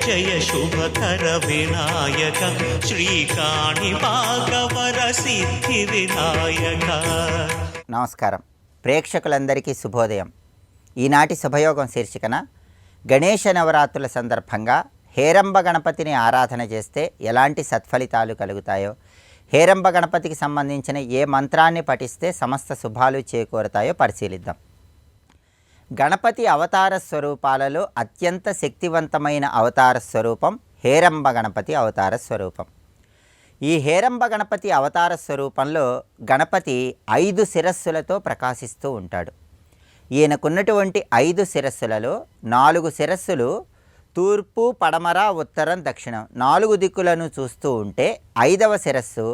జయ శుభకర వినాయక శ్రీకాణి భాగవర సిద్ధి వినాయక. నమస్కారం. ప్రేక్షకులందరికీ శుభోదయం. ఈనాటి శుభయోగం శీర్షికన గణేష నవరాత్రుల సందర్భంగా హేరంబ గణపతిని ఆరాధన చేస్తే ఎలాంటి సత్ఫలితాలు కలుగుతాయో, హేరంబ గణపతికి సంబంధించిన ఏ మంత్రాన్ని పఠిస్తే సమస్త శుభాలు చేకూరుతాయో పరిశీలిద్దాం. గణపతి అవతార స్వరూపాలలో అత్యంత శక్తివంతమైన అవతార స్వరూపం హేరంబ గణపతి అవతార స్వరూపం. ఈ హేరంబ గణపతి అవతార స్వరూపంలో గణపతి 5 శిరస్సులతో ప్రకాశిస్తూ ఉంటాడు. ఈయనకున్నటువంటి 5 శిరస్సులలో 4 శిరస్సులు తూర్పు, పడమర, ఉత్తరం, దక్షిణం 4 దిక్కులను చూస్తూ ఉంటే 5వ శిరస్సు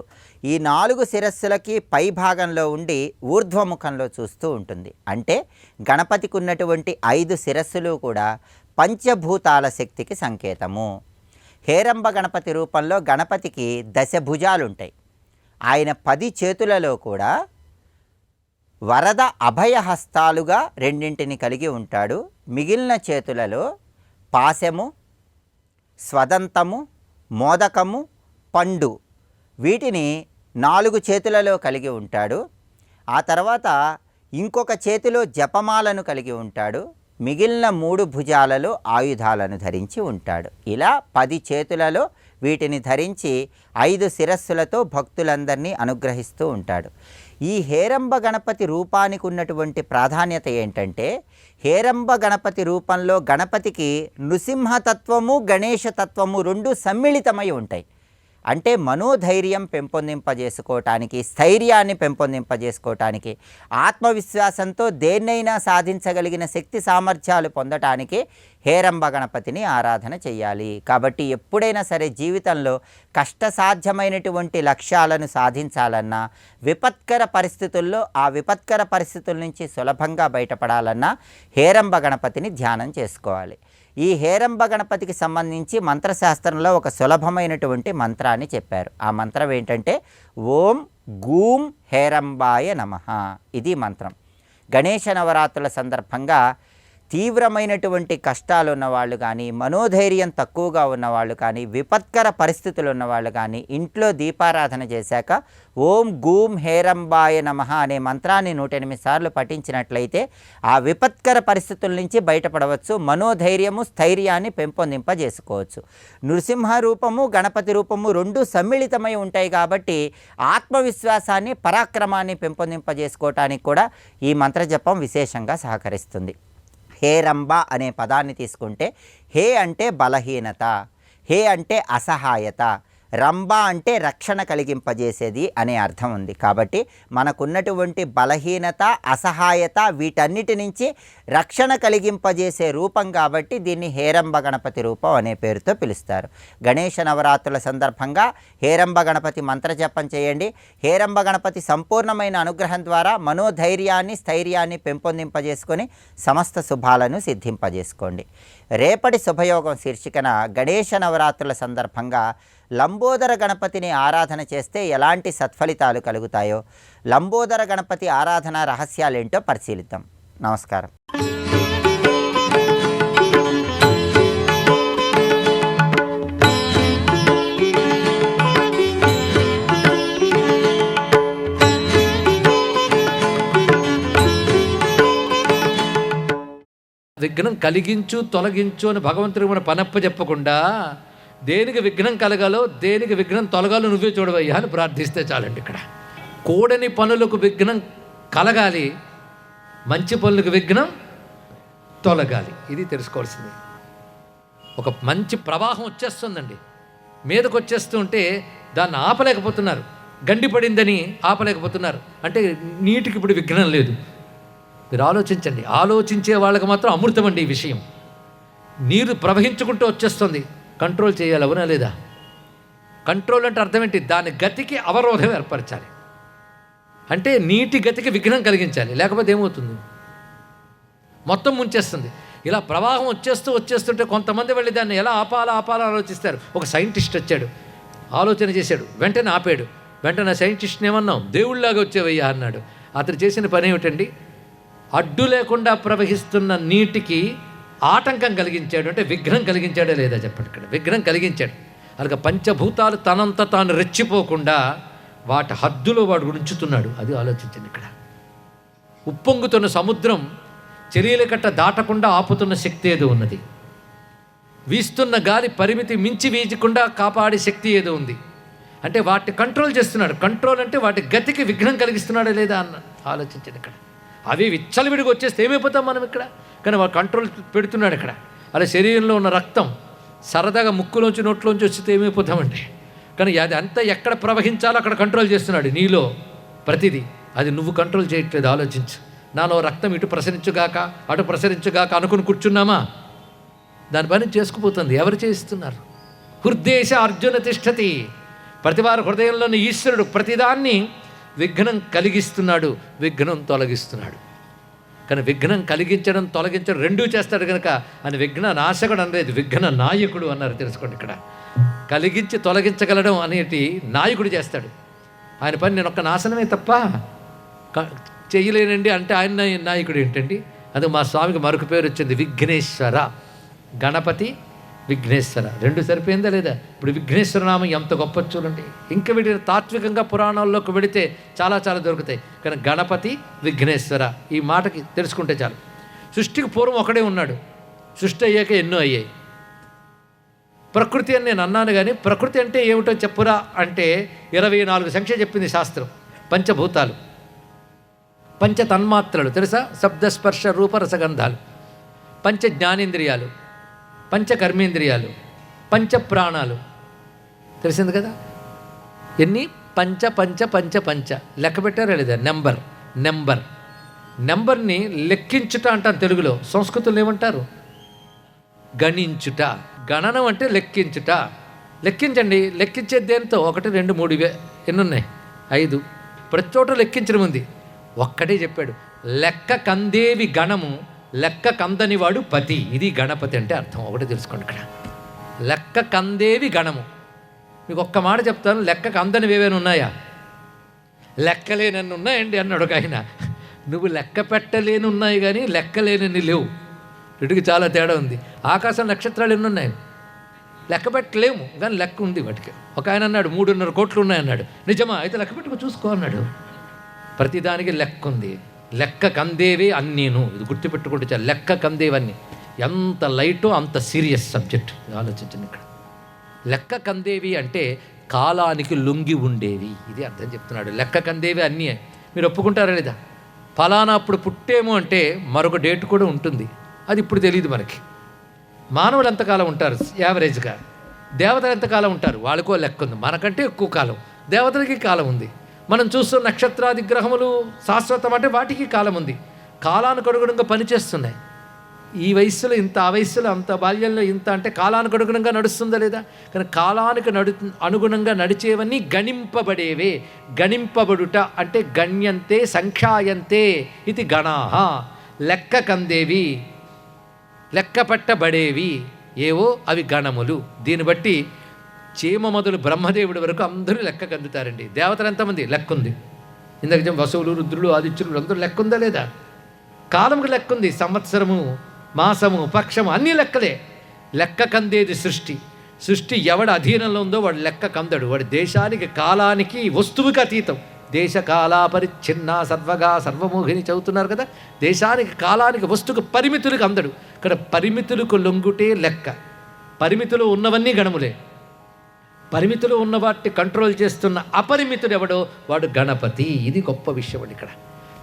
ఈ 4 శిరస్సులకి పై భాగంలో ఉండి ఊర్ధ్వముఖంలో చూస్తూ ఉంటుంది. అంటే గణపతికి ఉన్నటువంటి 5 శిరస్సులు కూడా పంచభూతాల శక్తికి సంకేతము. హేరంబ గణపతి రూపంలో గణపతికి 10 భుజాలుంటాయి. ఆయన 10 చేతులలో కూడా వరద అభయహస్తాలుగా 2 కలిగి ఉంటాడు. మిగిలిన చేతులలో పాశము, స్వదంతము, మోదకము, పండు వీటిని 4 చేతులలో కలిగి ఉంటాడు. ఆ తర్వాత ఇంకొక చేతిలో జపమాలను కలిగి ఉంటాడు. మిగిలిన 3 భుజాలలో ఆయుధాలను ధరించి ఉంటాడు. ఇలా 10 చేతులలో వీటిని ధరించి 5 శిరస్సులతో భక్తులందరినీ అనుగ్రహిస్తూ ఉంటాడు. ఈ హేరంబ గణపతి రూపానికి ఉన్నటువంటి ప్రాధాన్యత ఏంటంటే, హేరంబ గణపతి రూపంలో గణపతికి నృసింహతత్వము, గణేశతత్వము 2 సమ్మిళితమై ఉంటాయి. అంటే మనోధైర్యం పెంపొందింపజేసుకోవటానికి, స్థైర్యాన్ని పెంపొందింపజేసుకోవటానికి, ఆత్మవిశ్వాసంతో దేన్నైనా సాధించగలిగిన శక్తి సామర్థ్యాలు పొందటానికి హేరంబ గణపతిని ఆరాధన చేయాలి. కాబట్టి ఎప్పుడైనా సరే జీవితంలో కష్టసాధ్యమైనటువంటి లక్ష్యాలను సాధించాలన్నా, విపత్కర పరిస్థితుల్లో ఆ విపత్కర పరిస్థితుల నుంచి సులభంగా బయటపడాలన్నా హేరంబ గణపతిని ధ్యానం చేసుకోవాలి. ఈ హేరంబ గణపతికి సంబంధించి మంత్రశాస్త్రంలో ఒక సులభమైనటువంటి మంత్రాన్ని చెప్పారు. ఆ మంత్రం ఏంటంటే ఓం గూం హేరంబాయ నమః. ఇది మంత్రం. గణేష నవరాత్రుల సందర్భంగా తీవ్రమైనటువంటి కష్టాలు ఉన్నవాళ్ళు కానీ, మనోధైర్యం తక్కువగా ఉన్నవాళ్ళు కానీ, విపత్కర పరిస్థితులు ఉన్నవాళ్ళు కానీ ఇంట్లో దీపారాధన చేశాక ఓం గూం హేరంబాయ నమః అనే మంత్రాన్ని 108 సార్లు పఠించినట్లయితే ఆ విపత్కర పరిస్థితుల నుంచి బయటపడవచ్చు. మనోధైర్యము, స్థైర్యాన్ని పెంపొందింపజేసుకోవచ్చు. నృసింహ రూపము, గణపతి రూపము 2 సమ్మిళితమై ఉంటాయి కాబట్టి ఆత్మవిశ్వాసాన్ని, పరాక్రమాన్ని పెంపొందింపజేసుకోవటానికి కూడా ఈ మంత్రజపం విశేషంగా సహకరిస్తుంది. హేరంబ అనే పదాన్ని తీసుకుంటే హే అంటే బలహీనత, హే అంటే అసహాయత, రంబ అంటే రక్షణ కలిగింపజేసేది అనే అర్థం ఉంది. కాబట్టి మనకున్నటువంటి బలహీనత, అసహాయత వీటన్నిటి నుంచి రక్షణ కలిగింపజేసే రూపం కాబట్టి దీన్ని హేరంబ గణపతి రూపం అనే పేరుతో పిలుస్తారు. గణేష నవరాత్రుల సందర్భంగా హేరంబ గణపతి మంత్రజపం చేయండి. హేరంబ గణపతి సంపూర్ణమైన అనుగ్రహం ద్వారా మనోధైర్యాన్ని, స్థైర్యాన్ని పెంపొందింపజేసుకొని సమస్త శుభాలను సిద్ధింపజేసుకోండి. రేపటి శుభయోగం శీర్షికన గణేష నవరాత్రుల సందర్భంగా లంబోదర గణపతిని ఆరాధన చేస్తే ఎలాంటి సత్ఫలితాలు కలుగుతాయో, లంబోదర గణపతి ఆరాధన రహస్యాలేంటో పరిశీలిద్దాం. నమస్కారం. విఘ్నం కలిగించు, తొలగించు అని భగవంతుడికి మన పనప్ప చెప్పకుండా దేనికి విఘ్నం కలగాలో, దేనికి విఘ్నం తొలగాలో నువ్వే చూడవయ్యా అని ప్రార్థిస్తే చాలండి. ఇక్కడ కూడని పనులకు విఘ్నం కలగాలి, మంచి పనులకు విఘ్నం తొలగాలి. ఇది తెలుసుకోవాల్సింది. ఒక మంచి ప్రవాహం వచ్చేస్తుందండి, మీదకు వచ్చేస్తూ ఉంటే దాన్ని ఆపలేకపోతున్నారు. గండి పడిందని ఆపలేకపోతున్నారు. అంటే నీటికి ఇప్పుడు విఘ్నం లేదు. మీరు ఆలోచించండి. ఆలోచించే వాళ్ళకి మాత్రం అమృతం అండి ఈ విషయం. నీరు ప్రవహించుకుంటూ వచ్చేస్తుంది, కంట్రోల్ చేయాలి, అవునా లేదా? కంట్రోల్ అంటే అర్థం ఏంటి? దాని గతికి అవరోధం ఏర్పరచాలి. అంటే నీటి గతికి విఘ్నం కలిగించాలి, లేకపోతే ఏమవుతుంది? మొత్తం ముంచేస్తుంది. ఇలా ప్రవాహం వచ్చేస్తుంటే కొంతమంది వెళ్ళి దాన్ని ఎలా ఆపాలో ఆలోచిస్తారు. ఒక సైంటిస్ట్ వచ్చాడు, ఆలోచన చేశాడు, వెంటనే ఆపాడు. వెంటనే సైంటిస్ట్ని ఏమన్నాం, దేవుళ్ళలాగా వచ్చేవయ్యా అన్నాడు. అతను చేసిన పని ఏమిటండి? అడ్డు లేకుండా ప్రవహిస్తున్న నీటికి ఆటంకం కలిగించాడు అంటే విఘ్నం కలిగించాడే లేదా చెప్పండి. ఇక్కడ విఘ్నం కలిగించాడు. అలాగే పంచభూతాలు తనంత తాను రెచ్చిపోకుండా వాటి హద్దులో వాడు ఉంచుతున్నాడు. అది ఆలోచించండి. ఇక్కడ ఉప్పొంగుతున్న సముద్రం చర్యల కట్ట దాటకుండా ఆపుతున్న శక్తి ఏదో ఉన్నది. వీస్తున్న గాలి పరిమితి మించి వీచకుండా కాపాడే శక్తి ఏదో ఉంది. అంటే వాటిని కంట్రోల్ చేస్తున్నాడు. కంట్రోల్ అంటే వాటి గతికి విఘ్నం కలిగిస్తున్నాడా లేదా అన్న ఆలోచించండి. ఇక్కడ అవి విచ్చలవిడిగా వచ్చేస్తే ఏమైపోతాం మనం ఇక్కడ. కానీ వాడు కంట్రోల్ పెడుతున్నాడు ఇక్కడ. అలా శరీరంలో ఉన్న రక్తం సరదాగా ముక్కులోంచి నోట్లోంచి వస్తే ఏమైపోతామండి. కానీ అది అంతా ఎక్కడ ప్రవహించాలో అక్కడ కంట్రోల్ చేస్తున్నాడు. నీలో ప్రతిదీ అది నువ్వు కంట్రోల్ చేయట్లేదు. ఆలోచించు. నాలో రక్తం ఇటు ప్రసరించుగాక అటు ప్రసరించుగాక అనుకుని కూర్చున్నామా? దాని పని చేసుకుపోతుంది. ఎవరు చేయిస్తున్నారు? హృద్దేశ అర్జున తిష్టతి. ప్రతివారి హృదయంలోని ఈశ్వరుడు ప్రతిదాన్ని విఘ్నం కలిగిస్తున్నాడు, విఘ్నం తొలగిస్తున్నాడు. కానీ విఘ్నం కలిగించడం తొలగించడం రెండూ చేస్తాడు కనుక ఆయన విఘ్న నాశకుడు అనలేదు, విఘ్న నాయకుడు అన్నారు. తెలుసుకోండి. ఇక్కడ కలిగించి తొలగించగలడం అనేటి నాయకుడు చేస్తాడు. ఆయన పని నేను ఒక్క నాశనమే తప్ప చెయ్యలేనండి అంటే ఆయన నాయకుడు ఏంటండి? అది మా స్వామికి మరొక పేరు వచ్చింది, విఘ్నేశ్వర. గణపతి విఘ్నేశ్వర రెండు సరిపోయిందా లేదా? ఇప్పుడు విఘ్నేశ్వర నామం ఎంత గొప్ప చూడండి. ఇంకా వీటిని తాత్వికంగా పురాణాల్లోకి వెళితే చాలా చాలా దొరుకుతాయి. కానీ గణపతి విఘ్నేశ్వర ఈ మాటకి తెలుసుకుంటే చాలు. సృష్టికి పూర్వం ఒకడే ఉన్నాడు, సృష్టి అయ్యాక ఎన్నో అయ్యాయి. ప్రకృతి అని నేను అన్నాను, కానీ ప్రకృతి అంటే ఏమిటో చెప్పురా అంటే 24 సంఖ్య చెప్పింది శాస్త్రం. పంచభూతాలు, పంచ తన్మాత్రలు తెలుసా? శబ్దస్పర్శ రూపరసగంధాలు, పంచ జ్ఞానేంద్రియాలు, పంచ కర్మేంద్రియాలు, పంచ ప్రాణాలు. తెలిసింది కదా ఎన్ని? పంచ పంచ పంచ పంచ. లెక్క పెట్టారా లేదా? నెంబర్ని లెక్కించుట అంటారు తెలుగులో. సంస్కృతంలో ఏమంటారు? గణించుట. గణనం అంటే లెక్కించుట. లెక్కించండి. లెక్కించేది దేంతో? 1 2 3 ఎన్ని ఉన్నాయి? 5. ప్రతి చోట లెక్కించడం ఉంది. ఒక్కటే చెప్పాడు, లెక్క కందేవి గణము, లెక్క కందని వాడు పతి. ఇది గణపతి అంటే అర్థం. ఒకటి తెలుసుకోండి. ఇక్కడ లెక్క కందేవి గణము. మీకు ఒక్క మాట చెప్తాను, లెక్క కందనివి ఏవైనా ఉన్నాయా? లెక్కలేనన్ని ఉన్నాయండి అన్నాడు ఒక ఆయన. నువ్వు లెక్క పెట్టలేని ఉన్నాయి కానీ లెక్కలేనన్ని లేవు. వీటికి చాలా తేడా ఉంది. ఆకాశం నక్షత్రాలు ఎన్ని ఉన్నాయి? లెక్క పెట్టలేము కానీ లెక్క ఉంది వాటికి. ఒక ఆయన అన్నాడు 3.5 కోట్లు ఉన్నాయన్నాడు. నిజమా? అయితే లెక్క పెట్టుకో చూసుకో అన్నాడు. ప్రతిదానికి లెక్క ఉంది. లెక్క కందేవే అన్నీను. ఇది గుర్తుపెట్టుకుంటే చాలు. లెక్క కందేవన్నీ. ఎంత లైటో అంత సీరియస్ సబ్జెక్ట్. ఆలోచించండి. ఇక్కడ లెక్క కందేవి అంటే కాలానికి లొంగి ఉండేవి. ఇది అర్థం చెప్తున్నాడు. లెక్క కందేవి అన్నీ. మీరు ఒప్పుకుంటారా లేదా? ఫలానా అప్పుడు పుట్టేమో అంటే మరొక డేట్ కూడా ఉంటుంది. అది ఇప్పుడు తెలియదు మనకి. మానవులు ఎంతకాలం ఉంటారు యావరేజ్గా? దేవతలు ఎంతకాలం ఉంటారు? వాళ్ళకో లెక్క ఉంది. మనకంటే ఎక్కువ కాలం దేవతలకి కాలం ఉంది. మనం చూస్తున్న నక్షత్రాది గ్రహములు శాశ్వతం అంటే వాటికి కాలం ఉంది. కాలానికి అనుగుణంగా పనిచేస్తున్నాయి. ఈ వయస్సులో ఇంత, ఆ వయస్సులో అంత, బాల్యంలో ఇంత అంటే కాలానికి అనుగుణంగా నడుస్తుందా లేదా? కానీ కాలానికి అనుగుణంగా నడిచేవన్నీ గణింపబడేవే. గణింపబడుట అంటే గణ్యంతే సంఖ్యాయంతే ఇది గణాహ. లెక్క కందేవి, లెక్క పెట్టబడేవి ఏవో అవి గణములు. దీన్ని బట్టి చీమ మొదలు బ్రహ్మదేవుడి వరకు అందరూ లెక్క కందుతారండి. దేవతలు ఎంతమంది? లెక్క ఉంది. ఇందాక వసువులు, రుద్రులు, ఆదిత్యులు అందరూ లెక్క ఉందా లేదా? కాలంకి లెక్క ఉంది. సంవత్సరము, మాసము, పక్షము అన్నీ లెక్కలే. లెక్క కందేది సృష్టి. సృష్టి ఎవడ అధీనంలో ఉందో వాడు లెక్క కందడు. వాడి దేశానికి, కాలానికి, వస్తువుకి అతీతం. దేశ కాలాపరిచ్ఛిన్న సర్వగా సర్వమోహిని చదువుతున్నారు కదా. దేశానికి, కాలానికి, వస్తువుకి, పరిమితులకు అందడు. ఇక్కడ పరిమితులకు లొంగుటే లెక్క. పరిమితులు ఉన్నవన్నీ గణములే. పరిమితులు ఉన్న వాటిని కంట్రోల్ చేస్తున్న అపరిమితుడు ఎవడో వాడు గణపతి. ఇది గొప్ప విషయం అండి ఇక్కడ.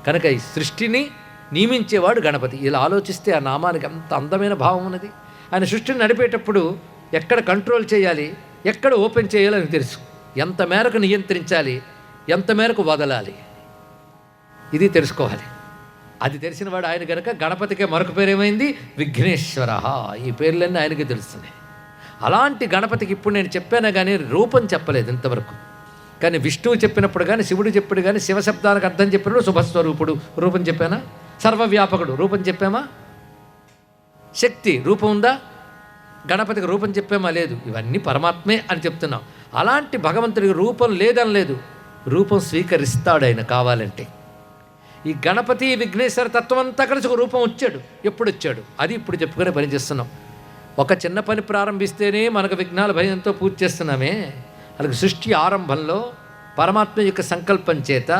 కనుక ఈ సృష్టిని నియమించేవాడు గణపతి. ఇలా ఆలోచిస్తే ఆ నామానికి అంత అందమైన భావం ఉన్నది. ఆయన సృష్టిని నడిపేటప్పుడు ఎక్కడ కంట్రోల్ చేయాలి, ఎక్కడ ఓపెన్ చేయాలని తెలుసు. ఎంత మేరకు నియంత్రించాలి, ఎంత మేరకు వదలాలి, ఇది తెలుసుకోవాలి. అది తెలిసిన వాడు ఆయన కనుక గణపతికే మరొక పేరు ఏమైంది? విఘ్నేశ్వర. ఈ పేర్లన్నీ ఆయనకే తెలుస్తున్నాయి. అలాంటి గణపతికి ఇప్పుడు నేను చెప్పాను కానీ రూపం చెప్పలేదు ఇంతవరకు. కానీ విష్ణువు చెప్పినప్పుడు కానీ, శివుడు చెప్పాడు కానీ, శివశబ్దానికి అర్థం చెప్పినప్పుడు శుభస్వరూపుడు రూపం చెప్పానా? సర్వవ్యాపకుడు రూపం చెప్పామా? శక్తి రూపం ఉందా? గణపతికి రూపం చెప్పామా? లేదు. ఇవన్నీ పరమాత్మే అని చెప్తున్నాం. అలాంటి భగవంతుడికి రూపం లేదని లేదు. రూపం స్వీకరిస్తాడు ఆయన కావాలంటే. ఈ గణపతి విఘ్నేశ్వర తత్వం అంతా కలిసి ఒక రూపం వచ్చాడు. ఎప్పుడు వచ్చాడు? అది ఇప్పుడు చెప్పుకునే పని చేస్తున్నాం. ఒక చిన్న పని ప్రారంభిస్తేనే మనకు విఘ్నాల భయంతో పూర్తి చేస్తున్నామే. అలాగే సృష్టి ఆరంభంలో పరమాత్మ యొక్క సంకల్పం చేత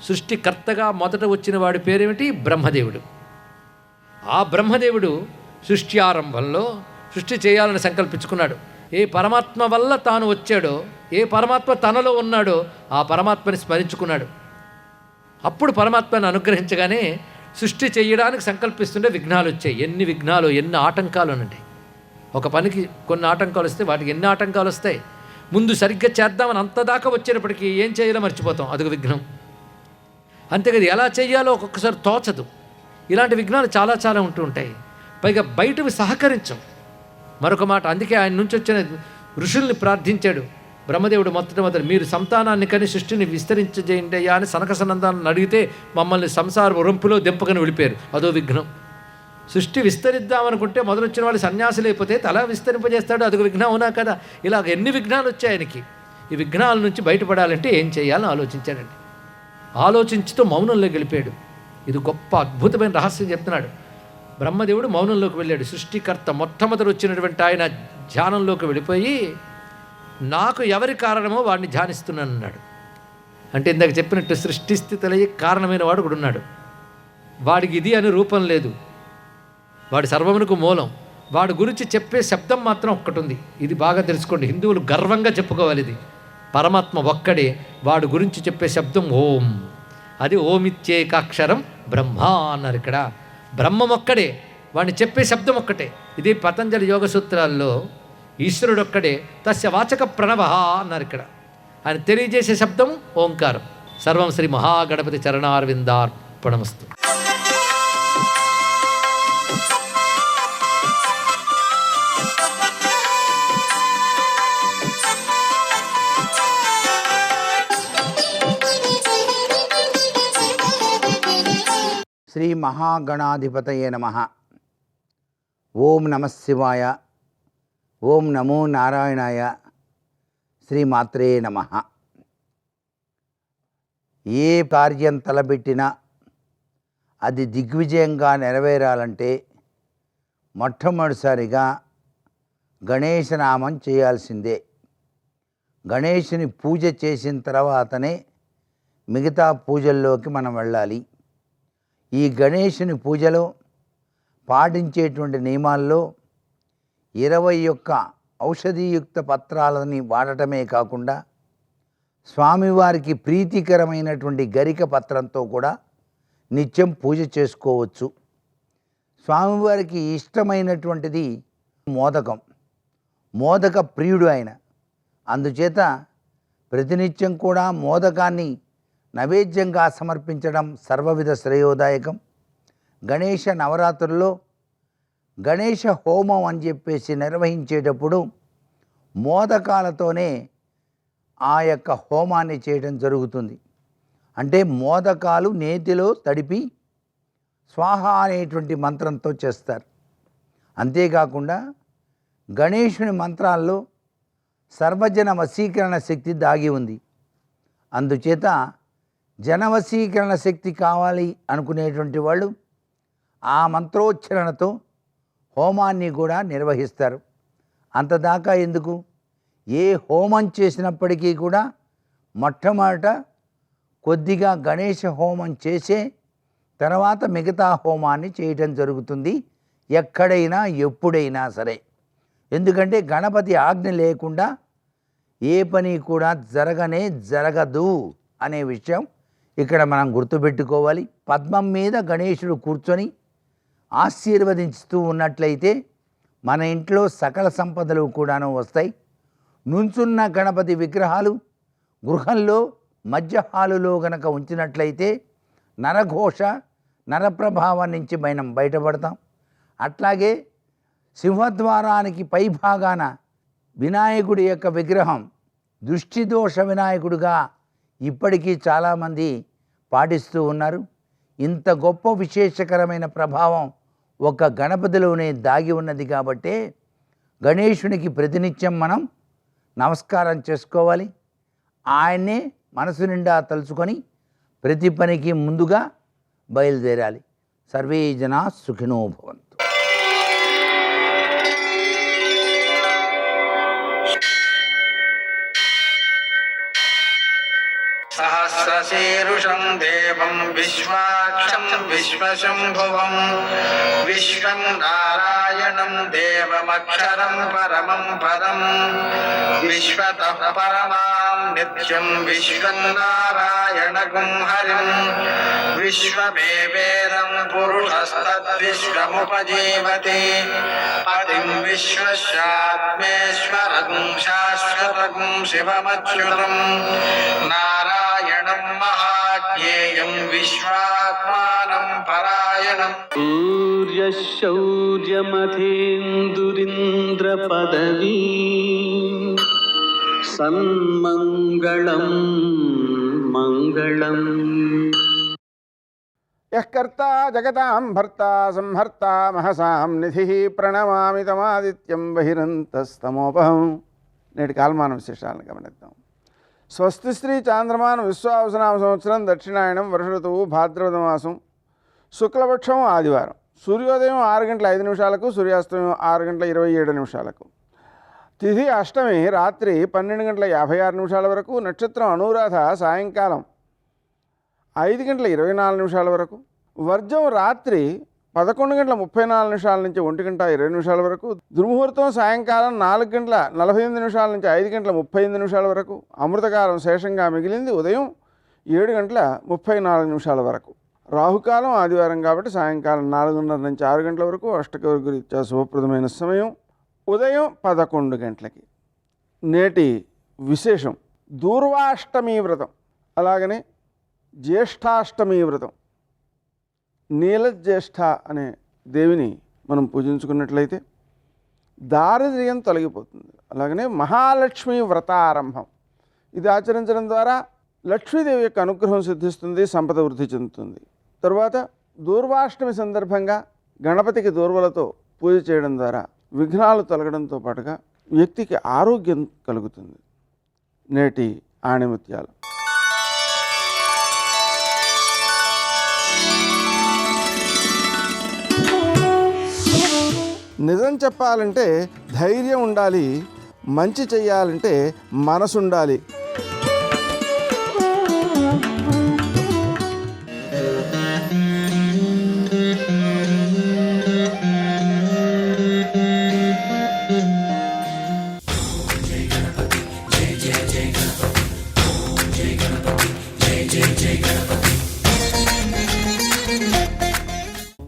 సృష్టికర్తగా మొదట వచ్చిన వాడి పేరేమిటి? బ్రహ్మదేవుడు. ఆ బ్రహ్మదేవుడు సృష్టి ఆరంభంలో సృష్టి చేయాలని సంకల్పించుకున్నాడు. ఏ పరమాత్మ వల్ల తాను వచ్చాడో, ఏ పరమాత్మ తనలో ఉన్నాడో ఆ పరమాత్మని స్మరించుకున్నాడు. అప్పుడు పరమాత్మను అనుగ్రహించగానే సృష్టి చేయడానికి సంకల్పిస్తుంటే విఘ్నాలు వచ్చాయి. ఎన్ని విఘ్నాలు, ఎన్ని ఆటంకాలు అనండి. ఒక పనికి కొన్ని ఆటంకాలు వస్తే వాటికి ఎన్ని ఆటంకాలు వస్తాయి. ముందు సరిగ్గా చేద్దామని అంతదాకా వచ్చేటప్పటికి ఏం చేయాలో మర్చిపోతాం, అదొక విఘ్నం. అంతేకాదు ఎలా చేయాలో ఒక్కొక్కసారి తోచదు. ఇలాంటి విఘ్నాలు చాలా చాలా ఉంటూ ఉంటాయి. పైగా బయటవి సహకరించం. మరొక మాట, అందుకే ఆయన నుంచి వచ్చిన ఋషుల్ని ప్రార్థించాడు బ్రహ్మదేవుడు. మొట్టమొదటి మీరు సంతానాన్ని కని సృష్టిని విస్తరించజేయండి అయ్యా అని సనకసనందాన్ని అడిగితే మమ్మల్ని సంసార ఉరంపులో దెంపకని వెళ్ళిపోయారు. అదో విఘ్నం. సృష్టి విస్తరిద్దామనుకుంటే మొదలొచ్చిన వాళ్ళు సన్యాసులు అయిపోతే తల విస్తరింపజేస్తాడు, అదొక విఘ్నం. అవునా కదా? ఇలాగ ఎన్ని విఘ్నాలు వచ్చాయి ఆయనకి. ఈ విఘ్నాల నుంచి బయటపడాలంటే ఏం చేయాలని ఆలోచించాడండి. ఆలోచించుతూ మౌనంలో గెలిపాడు. ఇది గొప్ప అద్భుతమైన రహస్యం చెప్తున్నాడు. బ్రహ్మదేవుడు మౌనంలోకి వెళ్ళాడు. సృష్టికర్త మొట్టమొదటి వచ్చినటువంటి ఆయన ధ్యానంలోకి వెళ్ళిపోయి నాకు ఎవరి కారణమో వాడిని ధ్యానిస్తున్నాను అన్నాడు. అంటే ఇందాక చెప్పినట్టు సృష్టి స్థితులయ్యే కారణమైన వాడు కూడా ఉన్నాడు. వాడికి ఇది అని రూపం లేదు, వాడి సర్వమునకు మూలం. వాడి గురించి చెప్పే శబ్దం మాత్రం ఒక్కటి ఉంది. ఇది బాగా తెలుసుకోండి, హిందువులు గర్వంగా చెప్పుకోవాలి. ఇది పరమాత్మ ఒక్కడే, వాడి గురించి చెప్పే శబ్దం ఓం. అది ఓమిత్యేకాక్షరం బ్రహ్మ అన్నారు. ఇక్కడ బ్రహ్మం ఒక్కడే, వాడిని చెప్పే శబ్దం ఒక్కటే. ఇది పతంజలి యోగ సూత్రాల్లో ఈశ్వరుడు ఒక్కడే, తస్య వాచక ప్రణవ అన్నారు. ఇక్కడ ఆయన తెలియజేసే శబ్దం ఓంకారం. సర్వం శ్రీ మహాగణపతి చరణారవిందార్పణమస్తు. శ్రీ మహాగణాధిపతయే నమః. ఓం నమః శివాయ. ఓం నమో నారాయణాయ. శ్రీమాత్రే నమః. ఏ కార్యం తలబెట్టినా అది దిగ్విజయంగా నెరవేరాలంటే మొట్టమొదటిసారిగా గణేశనామం చేయాల్సిందే. గణేశుని పూజ చేసిన తర్వాతనే మిగతా పూజల్లోకి మనం వెళ్ళాలి. ఈ గణేశుని పూజలో పాటించేటువంటి నియమాల్లో 21 ఔషధీయుక్త పత్రాలని వాడటమే కాకుండా స్వామివారికి ప్రీతికరమైనటువంటి గరిక పత్రంతో కూడా నిత్యం పూజ చేసుకోవచ్చు. స్వామివారికి ఇష్టమైనటువంటిది మోదకం. మోదక ప్రియుడు ఆయన. అందుచేత ప్రతినిత్యం కూడా మోదకాన్ని నైవేద్యంగా సమర్పించడం సర్వవిధ శ్రేయోదాయకం. గణేష నవరాత్రుల్లో గణేష హోమం అని చెప్పేసి నిర్వహించేటప్పుడు మోదకాలతోనే ఆ యొక్క హోమాన్ని చేయడం జరుగుతుంది. అంటే మోదకాలు నేతిలో తడిపి స్వాహ అనేటువంటి మంత్రంతో చేస్తారు. అంతేకాకుండా గణేశుని మంత్రాల్లో సర్వజన వశీకరణ శక్తి దాగి ఉంది. అందుచేత జనవశీకరణ శక్తి కావాలి అనుకునేటువంటి వాళ్ళు ఆ మంత్రోచ్చరణతో హోమాన్ని కూడా నిర్వహిస్తారు. అంతదాకా ఎందుకు, ఏ హోమం చేసినప్పటికీ కూడా మొట్టమొదట కొద్దిగా గణేష హోమం చేసే తర్వాత మిగతా హోమాన్ని చేయటం జరుగుతుంది, ఎక్కడైనా ఎప్పుడైనా సరే. ఎందుకంటే గణపతి ఆజ్ఞ లేకుండా ఏ పని కూడా జరగదు అనే విషయం ఇక్కడ మనం గుర్తుపెట్టుకోవాలి. పద్మం మీద గణేశుడు కూర్చొని ఆశీర్వదించుతూ ఉన్నట్లయితే మన ఇంట్లో సకల సంపదలు కూడాను వస్తాయి. నుంచున్న గణపతి విగ్రహాలు గృహంలో మధ్య హాలులో గనక ఉంచినట్లయితే నరఘోష నరప్రభావం నుంచి మనం బయటపడతాం. అట్లాగే సింహద్వారానికి పైభాగాన వినాయకుడి యొక్క విగ్రహం దృష్టిదోష వినాయకుడిగా ఇప్పటికీ చాలామంది పాటిస్తూ ఉన్నారు. ఇంత గొప్ప విశేషకరమైన ప్రభావం ఒక గణపతిలోనే దాగి ఉన్నది. కాబట్టే గణేశునికి ప్రతినిత్యం మనం నమస్కారం చేసుకోవాలి. ఆయన్నే మనసు నిండా తలుచుకొని ప్రతి పనికి ముందుగా బయలుదేరాలి. సర్వే జనా సుఖినో భవంతు. సహస్రశీరుషం దేవం విశ్వాక్షం విశ్వశంభువం విశ్వం నారాయణం దేవమక్షరం పరమం పదం విశ్వతః పరమాం నిత్యం విశ్వం నారాయణగుం హరిం విశ్వమేవేదం పురుషస్తద్విశ్వముపజీవతి పతిం విశ్వస్యాత్మేశ్వరగుం శాశ్వతగుం శివమచ్యుతం నారాయణం మహాజ్ఞేయం విశ్వాత్మానం పరాయణం. సూర్యశౌర్యమథేందురింద్రపదవీ సన్మంగళం మంగళం. యః కర్తా జగతాం భర్తా సంహర్తా మహసాం నిధిః ప్రణమామి తమాదిత్యం బహిరంతస్తమోపహం. నేటి కాలమాన విశేషాలను గమనిద్దాం. స్వస్తి శ్రీ చాంద్రమాన విశ్వావసనామ సంవత్సరం దక్షిణాయనం వర్ష ఋతువు భాద్రపద మాసం శుక్లపక్షం ఆదివారం. సూర్యోదయం 6:05 సూర్యాస్తమయం 6:27 తిథి అష్టమి రాత్రి 12:56 వరకు. నక్షత్రం అనురాధ సాయంకాలం 5:24 వరకు. వర్జం రాత్రి 11:34 నుంచి 1:20 వరకు. దుర్ముహూర్తం సాయంకాలం 4:48 నుంచి 5:35 వరకు. అమృతకాలం శేషంగా మిగిలింది ఉదయం 7:34 వరకు. రాహుకాలం ఆదివారం కాబట్టి సాయంకాలం 4:30 నుంచి 6 గంటల వరకు. అష్టకవర్గరీత్యా శుభప్రదమైన సమయం ఉదయం 11 గంటలకి. నేటి విశేషం దూర్వాష్టమి వ్రతం, అలాగనే జ్యేష్ఠాష్టమి వ్రతం. నీలజ్యేష్ఠ అనే దేవిని మనం పూజించుకున్నట్లయితే దారిద్ర్యం తొలగిపోతుంది. అలాగనే మహాలక్ష్మి వ్రతారంభం, ఇది ఆచరించడం ద్వారా లక్ష్మీదేవి యొక్క అనుగ్రహం సిద్ధిస్తుంది, సంపద వృద్ధి చెందుతుంది. తరువాత దూర్వాష్టమి సందర్భంగా గణపతికి దూర్వలతో పూజ చేయడం ద్వారా విఘ్నాలు తొలగడంతో పాటుగా వ్యక్తికి ఆరోగ్యం కలుగుతుంది. నేటి ఆణిముత్యాలు. నిజం చెప్పాలంటే ధైర్యం ఉండాలి, మంచి చెయ్యాలంటే మనసు ఉండాలి.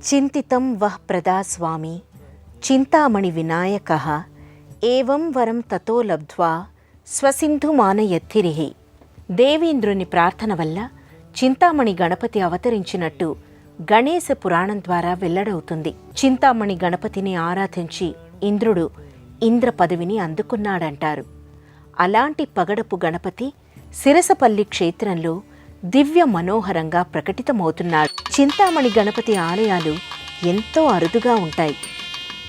చింతితం వః ప్రదా స్వామి చింతామణి వినాయకః ఏవం వరం తతో లబ్ధ్వా స్వసింధుమానయద్ధిరిః. దేవేంద్రుని ప్రార్థన వల్ల చింతామణి గణపతి అవతరించినట్టు గణేశ పురాణం ద్వారా వెల్లడవుతుంది. చింతామణి గణపతిని ఆరాధించి ఇంద్రుడు ఇంద్ర పదవిని అందుకున్నాడంటారు. అలాంటి పగడపు గణపతి సిరసపల్లి క్షేత్రంలో దివ్య మనోహరంగా ప్రకటితమవుతున్నాడు. చింతామణి గణపతి ఆలయాలు ఎంతో అరుదుగా ఉంటాయి.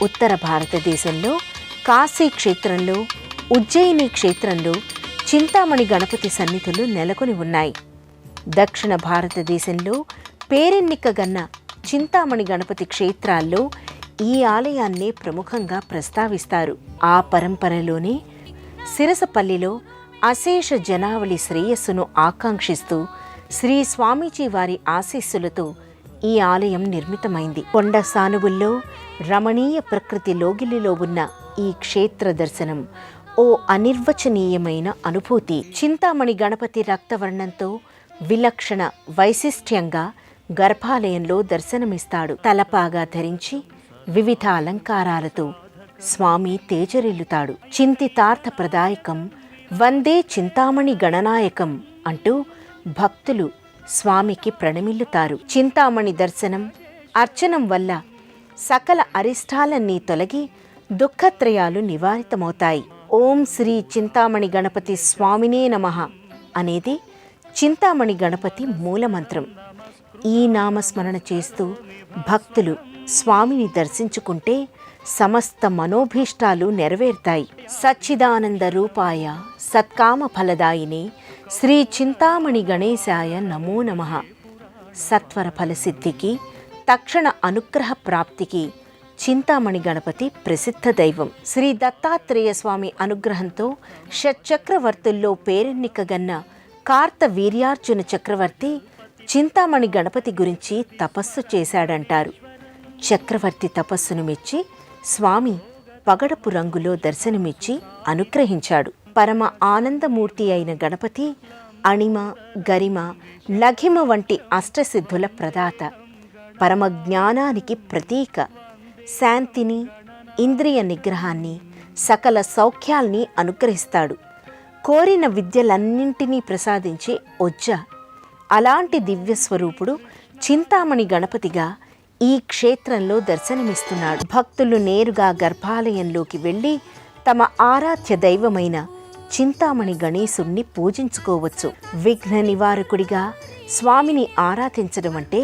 ఉత్తర భారతదేశంలో కాశీ క్షేత్రంలో, ఉజ్జయిని క్షేత్రంలో చింతామణి గణపతి సన్నిధులు నెలకొని ఉన్నాయి. దక్షిణ భారతదేశంలో పేరెన్నికగన్న చింతామణి గణపతి క్షేత్రాల్లో ఈ ఆలయాన్నే ప్రముఖంగా ప్రస్తావిస్తారు. ఆ పరంపరలోనే సిరసపల్లిలో అశేష జనావళి శ్రేయస్సును ఆకాంక్షిస్తూ శ్రీ స్వామీజీ వారి ఆశీస్సులతో ఈ ఆలయం నిర్మితమైంది. కొండ సానువుల్లో రమణీయ ప్రకృతి లోగిలిలో ఉన్న ఈ క్షేత్ర దర్శనం ఓ అనిర్వచనీయమైన అనుభూతి. చింతామణి గణపతి రక్తవర్ణంతో విలక్షణ వైశిష్ట్యంగా గర్భాలయంలో దర్శనమిస్తాడు. తలపాగా ధరించి వివిధ అలంకారాలతో స్వామి తేజరిల్లుతాడు. చింతితార్థప్రదాయకం వందే చింతామణి గణనాయకం అంటూ భక్తులు స్వామికి ప్రణమిల్లుతారు. చింతామణి దర్శనం, అర్చనం వల్ల సకల అరిష్టాలన్నీ తొలగి దుఃఖత్రయాలు నివారితమవుతాయి. ఓం శ్రీ చింతామణి గణపతి స్వామినే నమః అనేది చింతామణి గణపతి మూలమంత్రం. ఈ నామస్మరణ చేస్తూ భక్తులు స్వామిని దర్శించుకుంటే సమస్త మనోభీష్టాలు నెరవేరుతాయి. సచ్చిదానంద రూపాయ సత్కామ ఫలదాయిని శ్రీ చింతామణి గణేశాయ నమో నమః. సత్వర ఫలసిద్ధికి, తక్షణ అనుగ్రహ ప్రాప్తికి చింతామణి గణపతి ప్రసిద్ధ దైవం. శ్రీ దత్తాత్రేయ స్వామి అనుగ్రహంతో షట్చక్రవర్తుల్లో పేరెన్నికగన్న కార్త వీర్యార్జున చక్రవర్తి చింతామణి గణపతి గురించి తపస్సు చేశాడంటారు. చక్రవర్తి తపస్సును మెచ్చి స్వామి పగడపు రంగులో దర్శనమిచ్చి అనుగ్రహించాడు. పరమ ఆనందమూర్తి అయిన గణపతి అణిమ, గరిమ, లఘిమ వంటి అష్టసిద్ధుల ప్రదాత, పరమ జ్ఞానానికి ప్రతీక, శాంతిని, ఇంద్రియ నిగ్రహాన్ని, సకల సౌఖ్యాల్ని అనుగ్రహిస్తాడు. కోరిన విద్యలన్నింటినీ ప్రసాదించే ఒజ్జ. అలాంటి దివ్యస్వరూపుడు చింతామణి గణపతిగా ఈ క్షేత్రంలో దర్శనమిస్తున్నాడు. భక్తులు నేరుగా గర్భాలయంలోకి వెళ్ళి తమ ఆరాధ్య దైవమైన చింతామణి గణేశుణ్ణి పూజించుకోవచ్చు. విఘ్న నివారకుడిగా స్వామిని ఆరాధించడం అంటే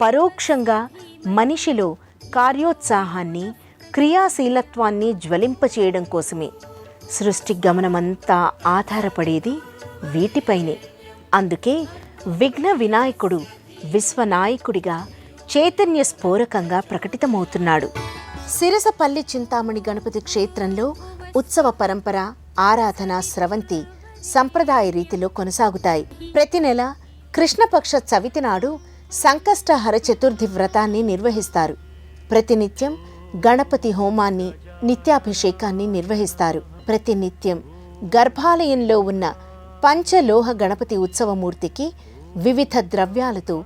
పరోక్షంగా మనిషిలో కార్యోత్సాహాన్ని, క్రియాశీలత్వాన్ని జ్వలింపచేయడం కోసమే. సృష్టి గమనమంతా ఆధారపడేది వీటిపైనే. అందుకే విఘ్న వినాయకుడు విశ్వనాయకుడిగా చైతన్య స్ఫోరకంగా ప్రకటితమవుతున్నాడు. సిరసపల్లి చింతామణి గణపతి క్షేత్రంలో ఉత్సవ పరంపర, ఆరాధన, స్రవంతి సంప్రదాయ రీతిలో కొనసాగుతాయి. ప్రతి నెల కృష్ణపక్ష చవితి నాడు సంకష్టహర చతుర్థి వ్రతాన్ని నిర్వహిస్తారు. ప్రతినిత్యం గణపతి హోమాన్ని, నిత్యాభిషేకాన్ని నిర్వహిస్తారు. ప్రతినిత్యం గర్భాలయంలో ఉన్న పంచలోహ గణపతి ఉత్సవమూర్తికి వివిధ ద్రవ్యాలతో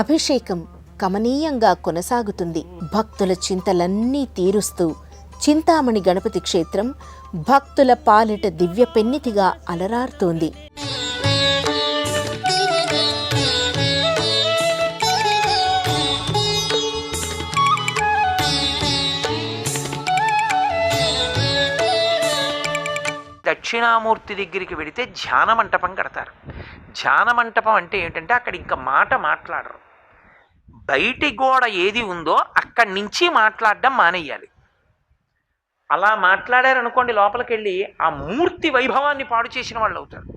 అభిషేకం కమనీయంగా కొనసాగుతుంది. భక్తుల చింతలన్నీ తీరుస్తూ చింతామణి గణపతి క్షేత్రం భక్తుల పాలిట దివ్య పెన్నితిగా అలరారుతోంది. దక్షిణామూర్తి దగ్గరికి వెడితే ధ్యాన మంటపం కడతారు. ధ్యాన మంటపం అంటే ఏంటంటే అక్కడ ఇంకా మాట మాట్లాడరు. బయటి గోడ ఏది ఉందో అక్కడి నుంచి మాట్లాడడం మానేయాలి. అలా మాట్లాడారనుకోండి, లోపలికి వెళ్ళి ఆ మూర్తి వైభవాన్ని పాడు చేసిన వాళ్ళు అవుతారు.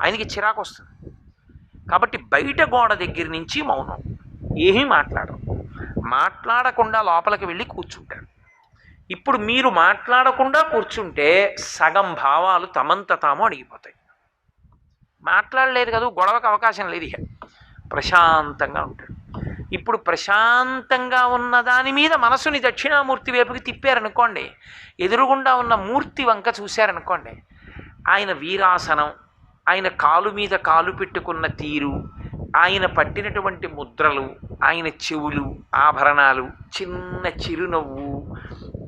ఆయనకి చిరాకు వస్తుంది. కాబట్టి బయట గోడ దగ్గర నుంచి మౌనం, ఏమీ మాట్లాడరు. మాట్లాడకుండా లోపలికి వెళ్ళి కూర్చుంటారు. ఇప్పుడు మీరు మాట్లాడకుండా కూర్చుంటే సగం భావాలు తమంత తాము అడిగిపోతాయి. మాట్లాడలేదు కదా, గొడవకు అవకాశం లేదు. ఇక ప్రశాంతంగా ఉంటాడు. ఇప్పుడు ప్రశాంతంగా ఉన్న దాని మీద మనసుని దక్షిణామూర్తి వైపుకి తిప్పారనుకోండి, ఎదురుగుండా ఉన్న మూర్తి వంక చూశారనుకోండి, ఆయన వీరాసనం, ఆయన కాలు మీద కాలు పెట్టుకున్న తీరు, ఆయన పట్టినటువంటి ముద్రలు, ఆయన చెవులు, ఆభరణాలు, చిన్న చిరునవ్వు,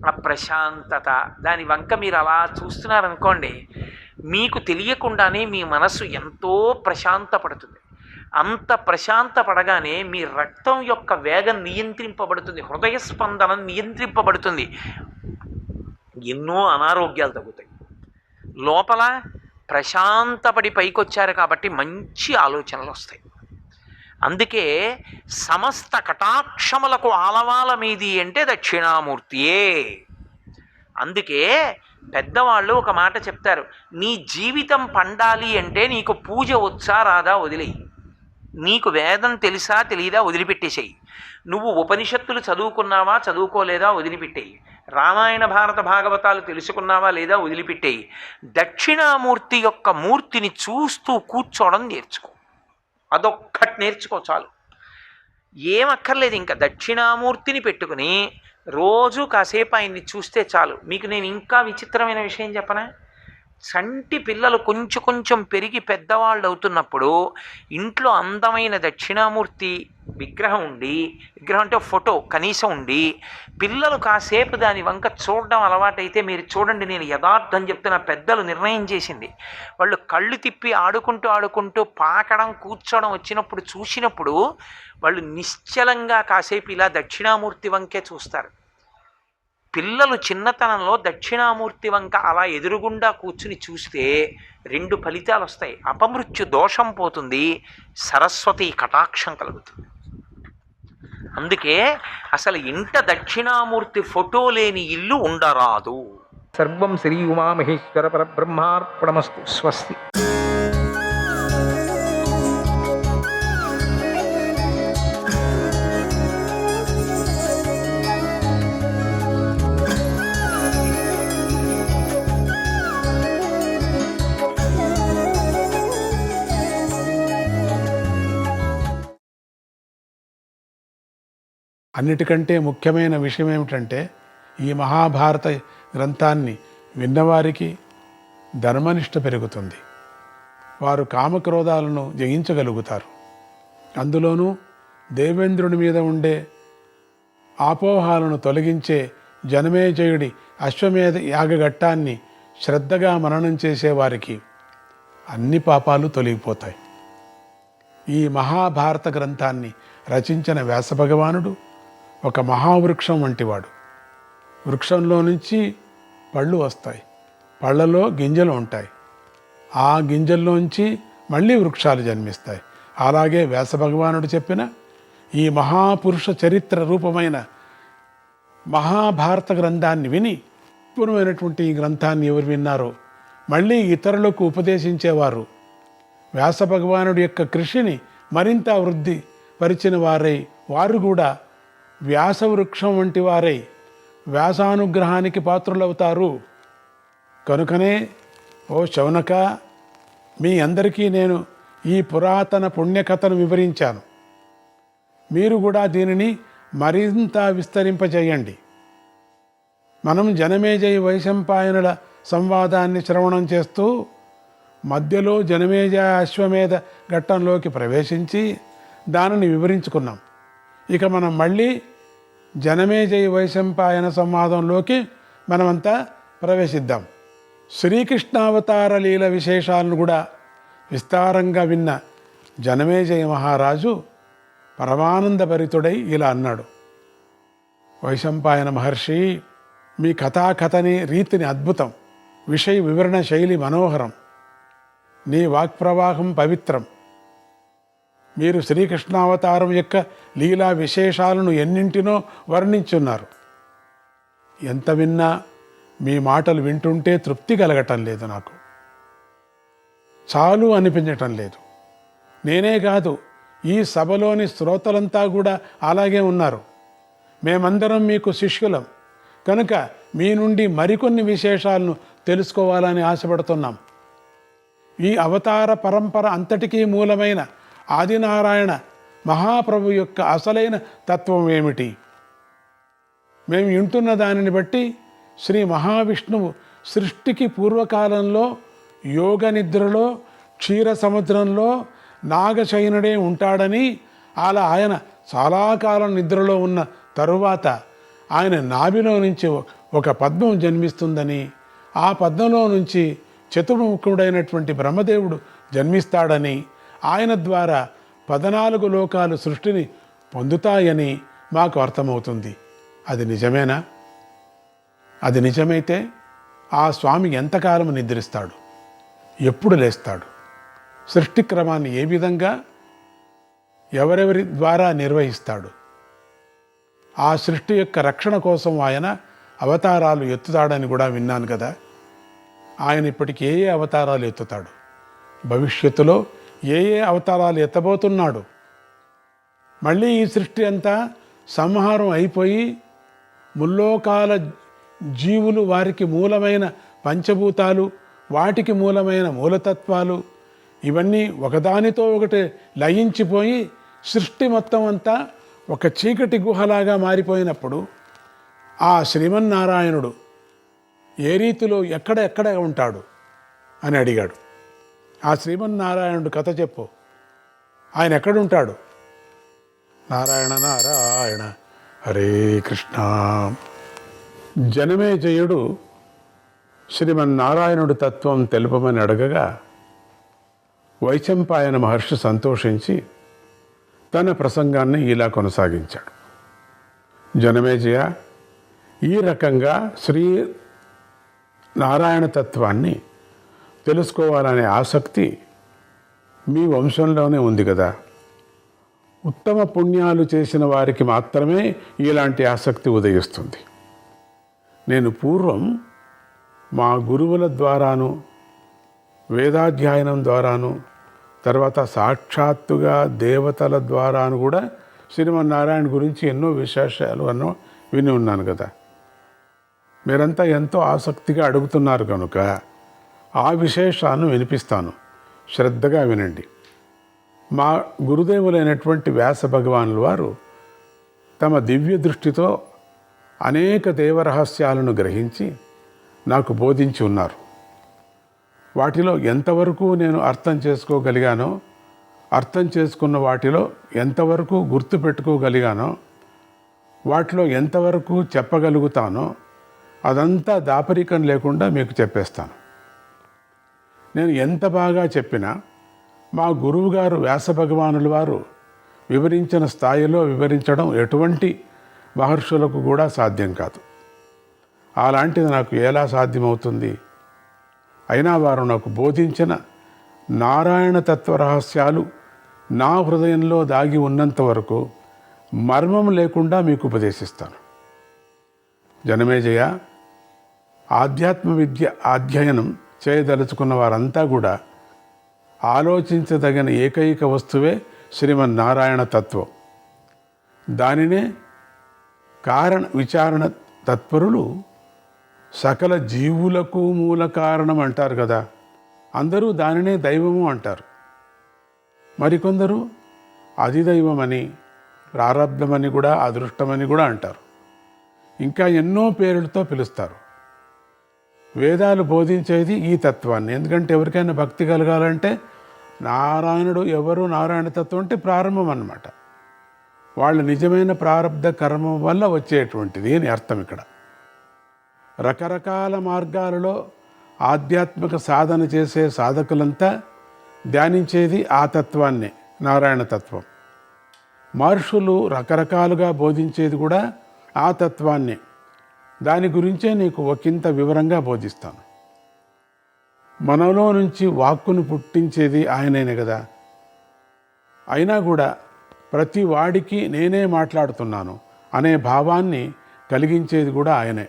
ఆ ప్రశాంతత, దాని వంక మీరు అలా చూస్తున్నారనుకోండి, మీకు తెలియకుండానే మీ మనస్సు ఎంతో ప్రశాంతపడుతుంది. అంత ప్రశాంతపడగానే మీ రక్తం యొక్క వేగం నియంత్రింపబడుతుంది, హృదయ స్పందన నియంత్రింపబడుతుంది, ఎన్నో అనారోగ్యాలు తగ్గుతాయి. లోపల ప్రశాంతపడి పైకొచ్చారు కాబట్టి మంచి ఆలోచనలు వస్తాయి. అందుకే సమస్త కటాక్షములకు ఆలవాల మీది అంటే దక్షిణామూర్తియే. అందుకే పెద్దవాళ్ళు ఒక మాట చెప్తారు, నీ జీవితం పండాలి అంటే నీకు పూజ వచ్చా రాదా వదిలేయి, నీకు వేదం తెలుసా తెలియదా వదిలిపెట్టేసేయి, నువ్వు ఉపనిషత్తులు చదువుకున్నావా చదువుకోలేదా వదిలిపెట్టేయి, రామాయణ భారత భాగవతాలు తెలుసుకున్నావా లేదా వదిలిపెట్టేయి. దక్షిణామూర్తి యొక్క మూర్తిని చూస్తూ కూర్చోవడం నేర్చుకో, అదొక్కటి నేర్చుకో చాలు. ఏమక్కర్లేదు, ఇంకా దక్షిణామూర్తిని పెట్టుకుని రోజు కాసేపు ఆయన్ని చూస్తే చాలు. మీకు నేను ఇంకా విచిత్రమైన విషయం చెప్పనా? చంటి పిల్లలు కొంచెం కొంచెం పెరిగి పెద్దవాళ్ళు అవుతున్నప్పుడు ఇంట్లో అందమైన దక్షిణామూర్తి విగ్రహం ఉండి, విగ్రహం అంటే ఫోటో కనీసం ఉండి, పిల్లలు కాసేపు దాని వంక చూడడం అలవాటైతే మీరు చూడండి, నేను యథార్థం చెప్తున్న, పెద్దలు నిర్ణయం చేసింది, వాళ్ళు కళ్ళు తిప్పి ఆడుకుంటూ ఆడుకుంటూ పాకడం కూర్చోవడం వచ్చినప్పుడు చూసినప్పుడు వాళ్ళు నిశ్చలంగా కాసేపు ఇలా దక్షిణామూర్తి వంకే చూస్తారు. పిల్లలు చిన్నతనంలో దక్షిణామూర్తి వంక అలా ఎదురుగుండా కూర్చుని చూస్తే రెండు ఫలితాలు వస్తాయి. అపమృత్యు దోషం పోతుంది, సరస్వతి కటాక్షం కలుగుతుంది. అందుకే అసలు ఇంట దక్షిణామూర్తి ఫోటో లేని ఇల్లు ఉండరాదు. సర్వం శ్రీ ఉమామహేశ్వర పరబ్రహ్మార్పణమస్తు. స్వస్తి. అన్నిటికంటే ముఖ్యమైన విషయం ఏమిటంటే ఈ మహాభారత గ్రంథాన్ని విన్నవారికి ధర్మనిష్ట పెరుగుతుంది. వారు కామక్రోధాలను జయించగలుగుతారు. అందులోనూ దేవేంద్రుని మీద ఉండే ఆపోహాలను తొలగించే జనమేజయుడి అశ్వమేధ యాగఘట్టాన్ని శ్రద్ధగా మననం చేసేవారికి అన్ని పాపాలు తొలగిపోతాయి. ఈ మహాభారత గ్రంథాన్ని రచించిన వ్యాసభగవానుడు ఒక మహావృక్షం వంటివాడు. వృక్షంలో నుంచి పళ్ళు వస్తాయి, పళ్ళలో గింజలు ఉంటాయి, ఆ గింజల్లోంచి మళ్ళీ వృక్షాలు జన్మిస్తాయి. అలాగే వ్యాసభగవానుడు చెప్పిన ఈ మహాపురుష చరిత్ర రూపమైన మహాభారత గ్రంథాన్ని విని పూర్వమైనటువంటి ఈ గ్రంథాన్ని ఎవరు విన్నారో మళ్ళీ ఇతరులకు ఉపదేశించేవారు వ్యాసభగవానుడి యొక్క కృషిని మరింత వృద్ధి పరిచిన వారై, వారు కూడా వ్యాసవృక్షం వంటి వారై వ్యాసానుగ్రహానికి పాత్రులవుతారు. కనుకనే ఓ శౌనక, మీ అందరికీ నేను ఈ పురాతన పుణ్యకథను వివరించాను. మీరు కూడా దీనిని మరింత విస్తరింపజేయండి. మనం జనమేజయ వైశంపాయనుల సంవాదాన్ని శ్రవణం చేస్తూ మధ్యలో జనమేజయ అశ్వమేధ ఘట్టంలోకి ప్రవేశించి దానిని వివరించుకున్నాం. ఇక మనం మళ్ళీ జనమేజయ వైశంపాయన సంవాదంలోకి మనమంతా ప్రవేశిద్దాం. శ్రీకృష్ణావతార లీల విశేషాలను కూడా విస్తారంగా విన్న జనమేజయ మహారాజు పరమానందభరితుడై ఇలా అన్నాడు: వైశంపాయన మహర్షి, మీ కథాకథని రీతిని అద్భుతం, విషయ వివరణ శైలి మనోహరం, నీ వాక్ప్రవాహం పవిత్రం. మీరు శ్రీకృష్ణావతారం యొక్క లీలా విశేషాలను ఎన్నింటినో వర్ణించున్నారు. ఎంత విన్నా మీ మాటలు వింటుంటే తృప్తి కలగటం లేదు, నాకు చాలు అనిపించటం లేదు. నేనే కాదు, ఈ సభలోని శ్రోతలంతా కూడా అలాగే ఉన్నారు. మేమందరం మీకు శిష్యులం కనుక మీ నుండి మరికొన్ని విశేషాలను తెలుసుకోవాలని ఆశపడుతున్నాం. ఈ అవతార పరంపర అంతటికీ మూలమైన ఆదినారాయణ మహాప్రభు యొక్క అసలైన తత్వం ఏమిటి? మేము వింటున్న దానిని బట్టి శ్రీ మహావిష్ణువు సృష్టికి పూర్వకాలంలో యోగ నిద్రలో క్షీర సముద్రంలో నాగశయనుడే ఉంటాడని, అలా ఆయన చాలా కాలం నిద్రలో ఉన్న తరువాత ఆయన నాభిలో నుంచి ఒక పద్మం జన్మిస్తుందని, ఆ పద్మంలో నుంచి చతుర్ముఖుడైనటువంటి బ్రహ్మదేవుడు జన్మిస్తాడని, ఆయన ద్వారా 14 లోకాలు సృష్టిని పొందుతాయని మాకు అర్థమవుతుంది. అది నిజమేనా? అది నిజమైతే ఆ స్వామి ఎంతకాలం నిద్రిస్తాడు? ఎప్పుడు లేస్తాడు? సృష్టి క్రమాన్ని ఏ విధంగా ఎవరెవరి ద్వారా నిర్వహిస్తాడు? ఆ సృష్టి యొక్క రక్షణ కోసం ఆయన అవతారాలు ఎత్తుతాడని కూడా విన్నాను కదా. ఆయన ఇప్పటికి ఏ ఏ అవతారాలు ఎత్తుతాడు? భవిష్యత్తులో ఏ ఏ అవతారాలు ఎత్తబోతున్నాడు? మళ్ళీ ఈ సృష్టి అంతా సంహారం అయిపోయి ముల్లోకాల జీవులు, వారికి మూలమైన పంచభూతాలు, వాటికి మూలమైన మూలతత్వాలు, ఇవన్నీ ఒకదానితో ఒకటి లయించిపోయి సృష్టి మొత్తం అంతా ఒక చీకటి గుహలాగా మారిపోయినప్పుడు ఆ శ్రీమన్నారాయణుడు ఏ రీతిలో ఎక్కడ ఉంటాడు అని అడిగాడు. ఆ శ్రీమన్నారాయణుడు కథ చెప్పు, ఆయన ఎక్కడుంటాడు? నారాయణ నారాయణ హరే కృష్ణ. జనమేజయుడు శ్రీమన్నారాయణుడి తత్వం తెలుపమని అడగగా వైశంపాయన మహర్షి సంతోషించి తన ప్రసంగాన్ని ఇలా కొనసాగించాడు. జనమేజయ, ఈ రకంగా శ్రీ నారాయణ తత్వాన్ని తెలుసుకోవాలనే ఆసక్తి మీ వంశంలోనే ఉంది కదా. ఉత్తమ పుణ్యాలు చేసిన వారికి మాత్రమే ఇలాంటి ఆసక్తి ఉదయిస్తుంది. నేను పూర్వం మా గురువుల ద్వారాను, వేదాధ్యయనం ద్వారాను, తర్వాత సాక్షాత్తుగా దేవతల ద్వారాను కూడా శ్రీమన్నారాయణ గురించి ఎన్నో విశేషాలు విని ఉన్నాను కదా. మీరంతా ఎంతో ఆసక్తిగా అడుగుతున్నారు కనుక ఆ విశేషాలను వినిపిస్తాను, శ్రద్ధగా వినండి. మా గురుదేవులైనటువంటి వ్యాస భగవానుల వారు తమ దివ్య దృష్టితో అనేక దేవరహస్యాలను గ్రహించి నాకు బోధించి ఉన్నారు. వాటిలో ఎంతవరకు నేను అర్థం చేసుకోగలిగానో, అర్థం చేసుకున్న వాటిలో ఎంతవరకు గుర్తుపెట్టుకోగలిగానో, వాటిలో ఎంతవరకు చెప్పగలుగుతానో అదంతా దాపరికం లేకుండా మీకు చెప్పేస్తాను. నేను ఎంత బాగా చెప్పినా మా గురువుగారు వ్యాస భగవానుల వారు వివరించిన స్థాయిలో వివరించడం ఎటువంటి మహర్షులకు కూడా సాధ్యం కాదు. అలాంటిది నాకు ఎలా సాధ్యమవుతుంది? అయినా వారు నాకు బోధించిన నారాయణ తత్వ రహస్యాలు నా హృదయంలో దాగి ఉన్నంత వరకు మర్మం లేకుండా మీకు ఉపదేశిస్తాను. జనమేజయ, ఆధ్యాత్మ విద్య అధ్యయనం చేయదలుచుకున్న వారంతా కూడా ఆలోచించదగిన ఏకైక వస్తువే శ్రీమన్నారాయణ తత్వం. దానినే కారణ విచారణ తత్పరులు సకల జీవులకు మూల కారణం అంటారు కదా. అందరూ దానినే దైవము అంటారు. మరికొందరు అధిదైవమని, ప్రారబ్ధమని కూడా, అదృష్టమని కూడా అంటారు. ఇంకా ఎన్నో పేర్లతో పిలుస్తారు. వేదాలు బోధించేది ఈ తత్వాన్ని. ఎందుకంటే ఎవరికైనా భక్తి కలగాలంటే నారాయణుడు ఎవరు, నారాయణ తత్వం అంటే ప్రారంభం అన్నమాట. వాళ్ళ నిజమైన ప్రారబ్ధ కర్మ వల్ల వచ్చేటువంటిది అని అర్థం. ఇక్కడ రకరకాల మార్గాలలో ఆధ్యాత్మిక సాధన చేసే సాధకులంతా ధ్యానించేది ఆ తత్వాన్నే, నారాయణ తత్వం. మహర్షులు రకరకాలుగా బోధించేది కూడా ఆ తత్వాన్నే. దాని గురించే నీకు ఒకంత వివరంగా బోధిస్తాను. మనలో నుంచి వాక్కును పుట్టించేది ఆయనేనే కదా. అయినా కూడా ప్రతి వాడికి నేనే మాట్లాడుతున్నాను అనే భావాన్ని కలిగించేది కూడా ఆయనే.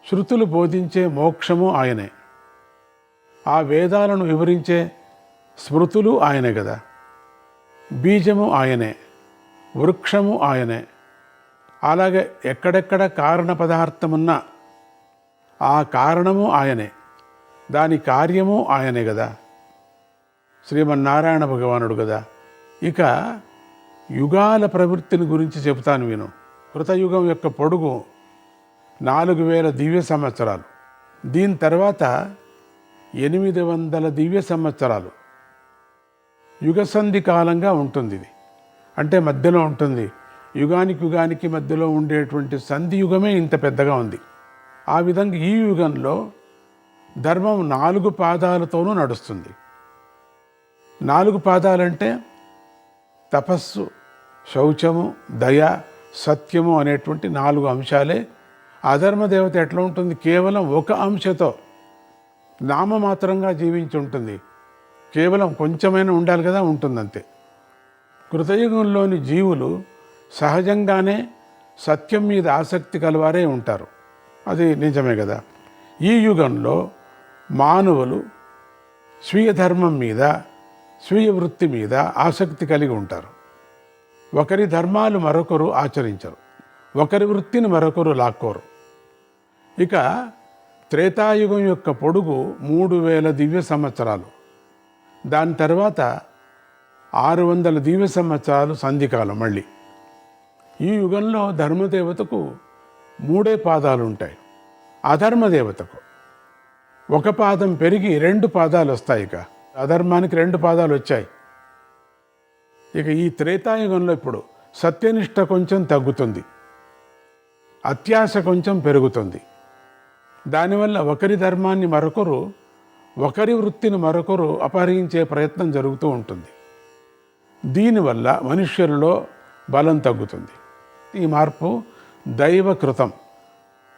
శృతులు బోధించే మోక్షము ఆయనే. ఆ వేదాలను వివరించే స్మృతులు ఆయనే కదా. బీజము ఆయనే, వృక్షము ఆయనే. అలాగే ఎక్కడెక్కడ కారణ పదార్థమున్నా ఆ కారణము ఆయనే, దాని కార్యము ఆయనే కదా. శ్రీమన్నారాయణ భగవానుడు కదా. ఇక యుగాల ప్రవృత్తిని గురించి చెబుతాను విను. కృతయుగం యొక్క పొడుగు 4000 దివ్య సంవత్సరాలు. దీని తర్వాత 800 దివ్య సంవత్సరాలు యుగసంధి కాలంగా ఉంటుంది. ఇది అంటే మధ్యలో ఉంటుంది. యుగానికి యుగానికి మధ్యలో ఉండేటువంటి సంధి యుగమే ఇంత పెద్దగా ఉంది. ఆ విధంగా ఈ యుగంలో ధర్మం 4 పాదాలతోనూ నడుస్తుంది. 4 పాదాలంటే తపస్సు, శౌచము, దయ, సత్యము అనేటువంటి 4 అంశాలే. అధర్మదేవత ఎట్లా ఉంటుంది? కేవలం ఒక అంశతో నామమాత్రంగా జీవించి ఉంటుంది. కేవలం కొంచెమైనా ఉండాలి కదా, ఉంటుందంతే. కృతయుగంలోని జీవులు సహజంగానే సత్యం మీద ఆసక్తి కలవారే ఉంటారు. అది నిజమే కదా. ఈ యుగంలో మానవులు స్వీయ ధర్మం మీద, స్వీయ వృత్తి మీద ఆసక్తి కలిగి ఉంటారు. ఒకరి ధర్మాలు మరొకరు ఆచరించరు, ఒకరి వృత్తిని మరొకరు లాక్కోరు. ఇక త్రేతాయుగం యొక్క పొడుగు 3000 దివ్య సంవత్సరాలు. దాని తర్వాత 600 దివ్య సంవత్సరాలు సంధికాలం. మళ్ళీ ఈ యుగంలో ధర్మదేవతకు 3 పాదాలు ఉంటాయి. అధర్మదేవతకు 1 పాదం పెరిగి 2 పాదాలు వస్తాయి. ఇక అధర్మానికి 2 పాదాలు వచ్చాయి. ఇక ఈ త్రేతాయుగంలో ఇప్పుడు సత్యనిష్ట కొంచెం తగ్గుతుంది, అత్యాశ కొంచెం పెరుగుతుంది. దానివల్ల ఒకరి ధర్మాన్ని మరొకరు, ఒకరి వృత్తిని మరొకరు అపహరించే ప్రయత్నం జరుగుతూ ఉంటుంది. దీనివల్ల మనుష్యులలో బలం తగ్గుతుంది. ఈ మార్పు దైవకృతం.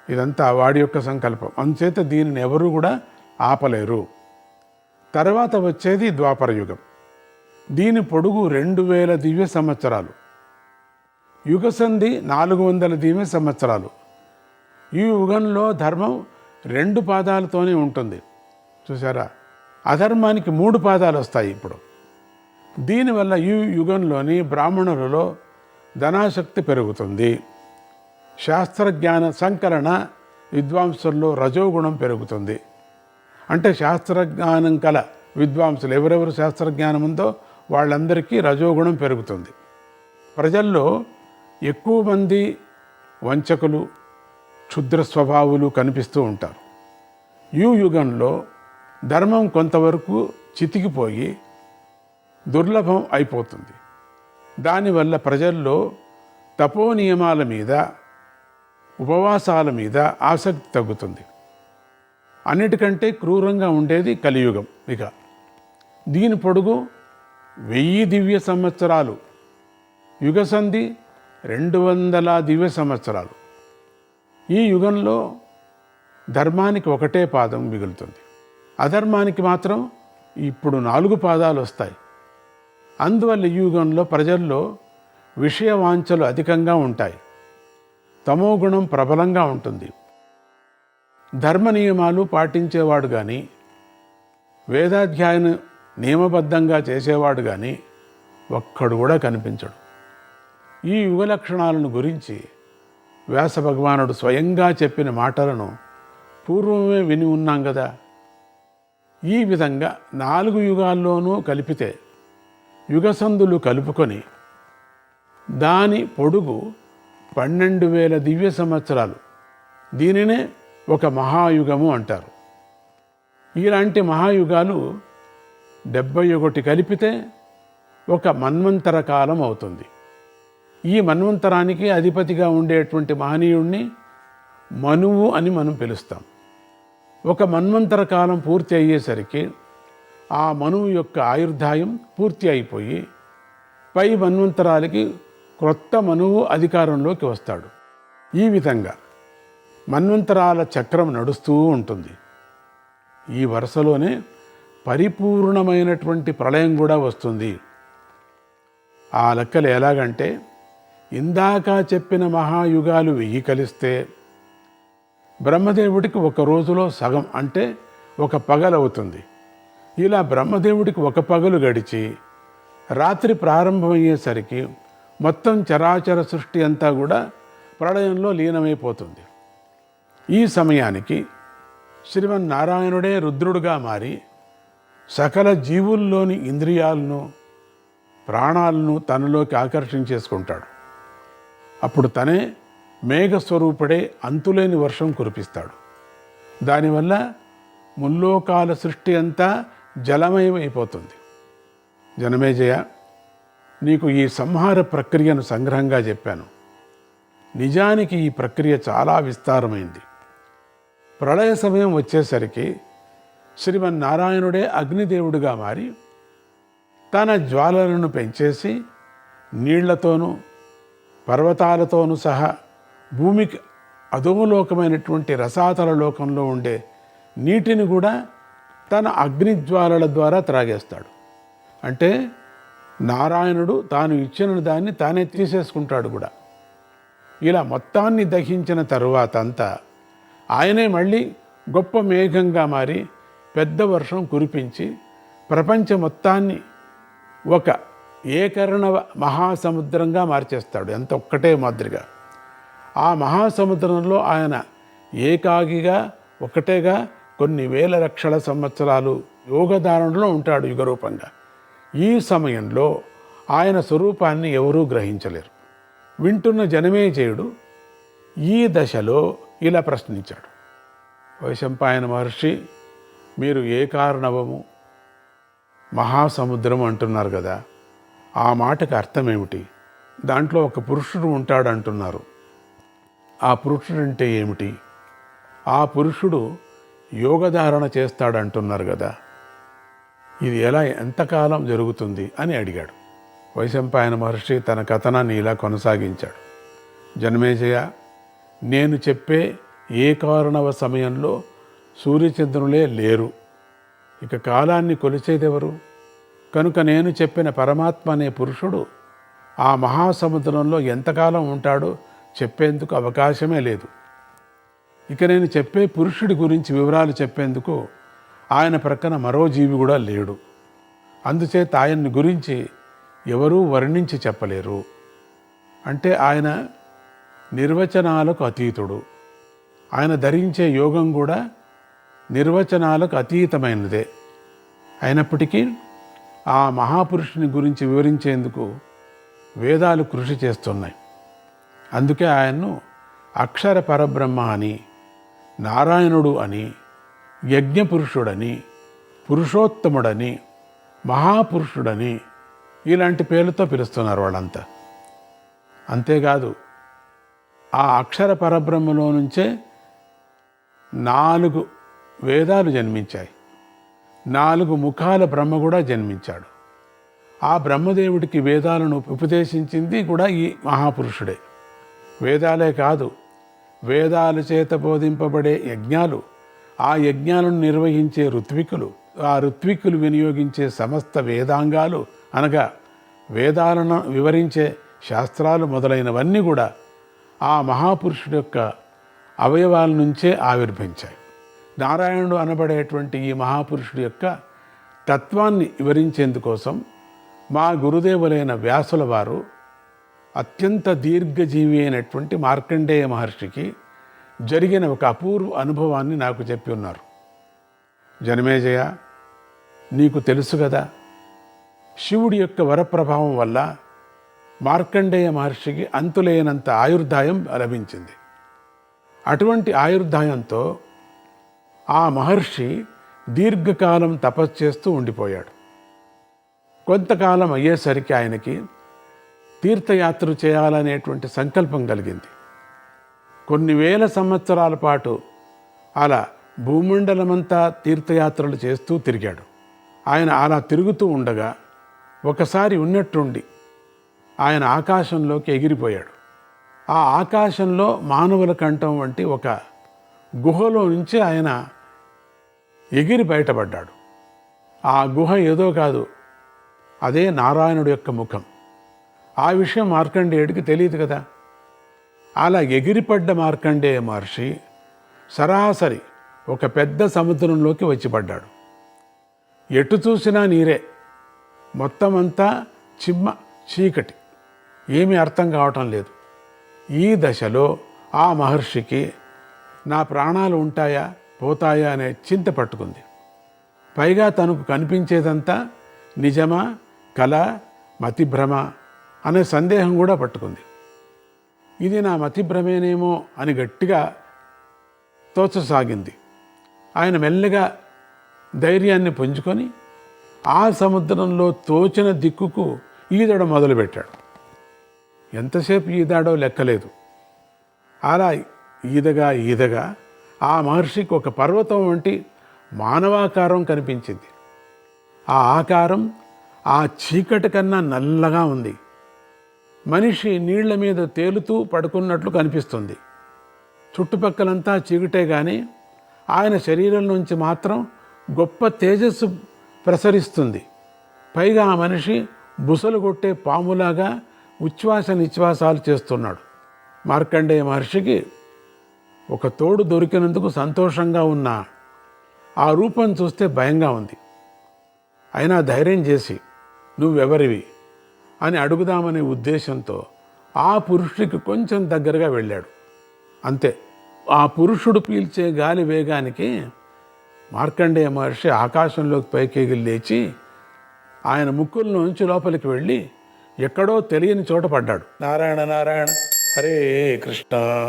ఇదంతా వాడి యొక్క సంకల్పం. అందుచేత దీనిని ఎవరు కూడా ఆపలేరు. తర్వాత వచ్చేది ద్వాపర యుగం. దీని పొడుగు 2000 దివ్య సంవత్సరాలు. యుగసంధి 400 దివ్య సంవత్సరాలు. ఈ యుగంలో ధర్మం 2 పాదాలతోనే ఉంటుంది. చూసారా? అధర్మానికి 3 పాదాలు వస్తాయి ఇప్పుడు. దీనివల్ల ఈ యుగంలోని బ్రాహ్మణులలో ధనాశక్తి పెరుగుతుంది. శాస్త్రజ్ఞాన సంకలన విద్వాంసుల్లో రజోగుణం పెరుగుతుంది. అంటే శాస్త్రజ్ఞానం కల విద్వాంసులు ఎవరెవరు శాస్త్రజ్ఞానం ఉందో వాళ్ళందరికీ రజోగుణం పెరుగుతుంది. ప్రజల్లో ఎక్కువ మంది వంచకులు, క్షుద్ర స్వభావులు కనిపిస్తూ ఉంటారు. ఈ యుగంలో ధర్మం కొంతవరకు చితికిపోయి దుర్లభం అయిపోతుంది. దానివల్ల ప్రజల్లో తపో నియమాల మీద, ఉపవాసాల మీద ఆసక్తి తగ్గుతుంది. అన్నిటికంటే క్రూరంగా ఉండేది కలియుగం. ఇక దీని పొడుగు 1000 దివ్య సంవత్సరాలు, యుగసంధి 200 దివ్య సంవత్సరాలు. ఈ యుగంలో ధర్మానికి ఒకటే పాదం మిగులుతుంది, అధర్మానికి మాత్రం ఇప్పుడు 4 పాదాలు వస్తాయి. అందువల్ల ఈ యుగంలో ప్రజల్లో విషయ వాంఛలు అధికంగా ఉంటాయి, తమోగుణం ప్రబలంగా ఉంటుంది. ధర్మ నియమాలు పాటించేవాడు కానీ, వేదాధ్యాయనం నియమబద్ధంగా చేసేవాడు కానీ ఒక్కడు కూడా కనిపించడు. ఈ యుగ లక్షణాలను గురించి వ్యాస భగవానుడు స్వయంగా చెప్పిన మాటలను పూర్వమే విని ఉన్నాం కదా. ఈ విధంగా 4 యుగాల్లోనూ కలిపితే యుగసంధులు కలుపుకొని దాని పొడుగు 12,000 దివ్య సంవత్సరాలు. దీనినే ఒక మహాయుగము అంటారు. ఇలాంటి మహాయుగాలు 71 కలిపితే ఒక మన్వంతర కాలం అవుతుంది. ఈ మన్వంతరానికి అధిపతిగా ఉండేటువంటి మహనీయుణ్ణి మనువు అని మనం పిలుస్తాం. ఒక మన్వంతర కాలం పూర్తి అయ్యేసరికి ఆ మనువు యొక్క ఆయుర్దాయం పూర్తి అయిపోయి పై మన్వంతరాలకి క్రొత్త మనువు అధికారంలోకి వస్తాడు. ఈ విధంగా మన్వంతరాల చక్రం నడుస్తూ ఉంటుంది. ఈ వరుసలోనే పరిపూర్ణమైనటువంటి ప్రళయం కూడా వస్తుంది. ఆ లెక్కలు ఎలాగంటే, ఇందాక చెప్పిన మహాయుగాలు 1000 కలిస్తే బ్రహ్మదేవుడికి ఒక రోజులో సగం, అంటే ఒక పగలవుతుంది. ఇలా బ్రహ్మదేవుడికి ఒక పగలు గడిచి రాత్రి ప్రారంభమయ్యేసరికి మొత్తం చరాచర సృష్టి అంతా కూడా ప్రళయంలో లీనమైపోతుంది. ఈ సమయానికి శ్రీమన్నారాయణుడే రుద్రుడుగా మారి సకల జీవుల్లోని ఇంద్రియాలను, ప్రాణాలను తనలోకి ఆకర్షించేసుకుంటాడు. అప్పుడు తనే మేఘస్వరూపుడే అంతులేని వర్షం కురిపిస్తాడు. దానివల్ల ముల్లోకాల సృష్టి అంతా జలమయమైపోతుంది. జనమేజయ, నీకు ఈ సంహార ప్రక్రియను సంగ్రహంగా చెప్పాను. నిజానికి ఈ ప్రక్రియ చాలా విస్తారమైంది. ప్రళయ సమయం వచ్చేసరికి శ్రీమన్నారాయణుడే అగ్నిదేవుడిగా మారి తన జ్వాలలను పెంచేసి నీళ్లతోనూ పర్వతాలతోనూ సహా భూమికి అధోలోకమైనటువంటి రసాతల లోకంలో ఉండే నీటిని కూడా తన అగ్నిజ్వాలల ద్వారా త్రాగేస్తాడు. అంటే నారాయణుడు తాను ఇచ్చిన దాన్ని తానే తీసేసుకుంటాడు కూడా. ఇలా మొత్తాన్ని దహించిన తరువాత అంతా ఆయనే మళ్ళీ గొప్ప మేఘంగా మారి పెద్ద వర్షం కురిపించి ప్రపంచ మొత్తాన్ని ఒక ఏకర్ణవ మహాసముద్రంగా మార్చేస్తాడు. ఎంత ఒక్కటే మాదిరిగా ఆ మహాసముద్రంలో ఆయన ఏకాగిగా ఒకటేగా కొన్ని వేల లక్షల సంవత్సరాలు యోగధారణలో ఉంటాడు యుగరూపంగా. ఈ సమయంలో ఆయన స్వరూపాన్ని ఎవరూ గ్రహించలేరు. వింటున్న జనమేజయుడు ఈ దశలో ఇలా ప్రశ్నించాడు. వైశంపాయన మహర్షి, మీరు ఏకార్ణవము మహాసముద్రం అంటున్నారు కదా, ఆ మాటకు అర్థం ఏమిటి? దాంట్లో ఒక పురుషుడు ఉంటాడు అంటున్నారు. ఆ పురుషుడు అంటే ఏమిటి? ఆ పురుషుడు యోగధారణ చేస్తాడంటున్నారు కదా, ఇది ఎలా ఎంతకాలం జరుగుతుంది అని అడిగాడు. వైశంపాయన మహర్షి తన కథనాన్ని ఇలా కొనసాగించాడు. జనమేజయ, నేను చెప్పే ఏకార్ణవ సమయంలో సూర్యచంద్రులే లేరు. ఇక కాలాన్ని కొలిచేదెవరు? కనుక నేను చెప్పిన పరమాత్మ అనే పురుషుడు ఆ మహాసముద్రంలో ఎంతకాలం ఉంటాడో చెప్పేందుకు అవకాశమే లేదు. ఇక నేను చెప్పే పురుషుడి గురించి వివరాలు చెప్పేందుకు ఆయన ప్రక్కన మరో జీవి కూడా లేడు. అందుచేత ఆయన్ని గురించి ఎవరూ వర్ణించి చెప్పలేరు. అంటే ఆయన నిర్వచనాలకు అతీతుడు. ఆయన ధరించే యోగం కూడా నిర్వచనాలకు అతీతమైనదే. అయినప్పటికీ ఆ మహాపురుషుని గురించి వివరించేందుకు వేదాలు కృషి చేస్తున్నాయి. అందుకే ఆయన్ను అక్షర పరబ్రహ్మ అని, నారాయణుడు అని, యజ్ఞపురుషుడని, పురుషోత్తముడని, మహాపురుషుడని ఇలాంటి పేర్లతో పిలుస్తున్నారు వాళ్ళంతా. అంతేకాదు ఆ అక్షర పరబ్రహ్మలో నుంచే 4 వేదాలు జన్మించాయి. 4 ముఖాల బ్రహ్మ కూడా జన్మించాడు. ఆ బ్రహ్మదేవుడికి వేదాలను ఉపదేశించింది కూడా ఈ మహాపురుషుడే. వేదాలే కాదు, వేదాల చేత బోధింపబడే యజ్ఞాలు, ఆ యజ్ఞాలను నిర్వహించే ఋత్వికులు, ఆ ఋత్వికులు వినియోగించే సమస్త వేదాంగాలు అనగా వేదాలను వివరించే శాస్త్రాలు మొదలైనవన్నీ కూడా ఆ మహాపురుషుడి యొక్క అవయవాల నుంచే ఆవిర్భించాయి. నారాయణుడు అనబడేటువంటి ఈ మహాపురుషుడి యొక్క తత్వాన్ని వివరించేందుకోసం మా గురుదేవులైన వ్యాసుల వారు అత్యంత దీర్ఘజీవి అయినటువంటి మార్కండేయ మహర్షికి జరిగిన ఒక అపూర్వ అనుభవాన్ని నాకు చెప్పి ఉన్నారు. జనమేజయ, నీకు తెలుసు కదా, శివుడి యొక్క వరప్రభావం వల్ల మార్కండేయ మహర్షికి అంతులేనంత ఆయుర్దాయం లభించింది. అటువంటి ఆయుర్దాయంతో ఆ మహర్షి దీర్ఘకాలం తపస్సు చేస్తూ ఉండిపోయాడు. కొంతకాలం అయ్యేసరికి ఆయనకి తీర్థయాత్ర చేయాలనేటువంటి సంకల్పం కలిగింది. కొన్ని వేల సంవత్సరాల పాటు అలా భూమండలమంతా తీర్థయాత్రలు చేస్తూ తిరిగాడు. ఆయన అలా తిరుగుతూ ఉండగా ఒకసారి ఉన్నట్టుండి ఆయన ఆకాశంలోకి ఎగిరిపోయాడు. ఆ ఆకాశంలో మానవుల కంఠం వంటి ఒక గుహలో నుంచి ఆయన ఎగిరి బయటపడ్డాడు. ఆ గుహ ఏదో కాదు, అదే నారాయణుడి యొక్క ముఖం. ఆ విషయం మార్కండేయుడికి తెలియదు కదా. అలా ఎగిరిపడ్డ మార్కండేయ మహర్షి సరాసరి ఒక పెద్ద సముద్రంలోకి వచ్చి పడ్డాడు. ఎటు చూసినా నీరే, మొత్తం అంతా చిమ్మ చీకటి, ఏమీ అర్థం కావటం లేదు. ఈ దశలో ఆ మహర్షికి నా ప్రాణాలు ఉంటాయా పోతాయా అనే చింత పట్టుకుంది. పైగా తనకు కనిపించేదంతా నిజమా కల మతిభ్రమ అనే సందేహం కూడా పట్టుకుంది. ఇది నా మతిభ్రమేనేమో అని గట్టిగా తోచసాగింది. ఆయన మెల్లగా ధైర్యాన్ని పుంజుకొని ఆ సముద్రంలో తోచిన దిక్కుకు ఈదడం మొదలుపెట్టాడు. ఎంతసేపు ఈదాడో లెక్కలేదు. అలా ఈదగా ఆ మహర్షికి ఒక పర్వతం వంటి మానవాకారం కనిపించింది. ఆ ఆకారం ఆ చీకటి కన్నా నల్లగా ఉంది. మనిషి నీళ్ల మీద తేలుతూ పడుకున్నట్లు కనిపిస్తుంది. చుట్టుపక్కలంతా చీకటే కానీ ఆయన శరీరం నుంచి మాత్రం గొప్ప తేజస్సు ప్రసరిస్తుంది. పైగా ఆ మనిషి బుసలు కొట్టే పాములాగా ఉచ్ఛ్వాస నిశ్వాసాలు చేస్తున్నాడు. మార్కండేయ మహర్షికి ఒక తోడు దొరికినందుకు సంతోషంగా ఉన్న ఆ రూపం చూస్తే భయంగా ఉంది. అయినా ధైర్యం చేసి నువ్వెవరివి అని అడుగుదామనే ఉద్దేశంతో ఆ పురుషుడికి కొంచెం దగ్గరగా వెళ్ళాడు. అంతే, ఆ పురుషుడు పీల్చే గాలి వేగానికి మార్కండేయ మహర్షి ఆకాశంలోకి పైకి లేచి ఆయన ముక్కుల్లోంచి లోపలికి వెళ్ళి ఎక్కడో తెలియని చోట పడ్డాడు. నారాయణ నారాయణ హరే కృష్ణ.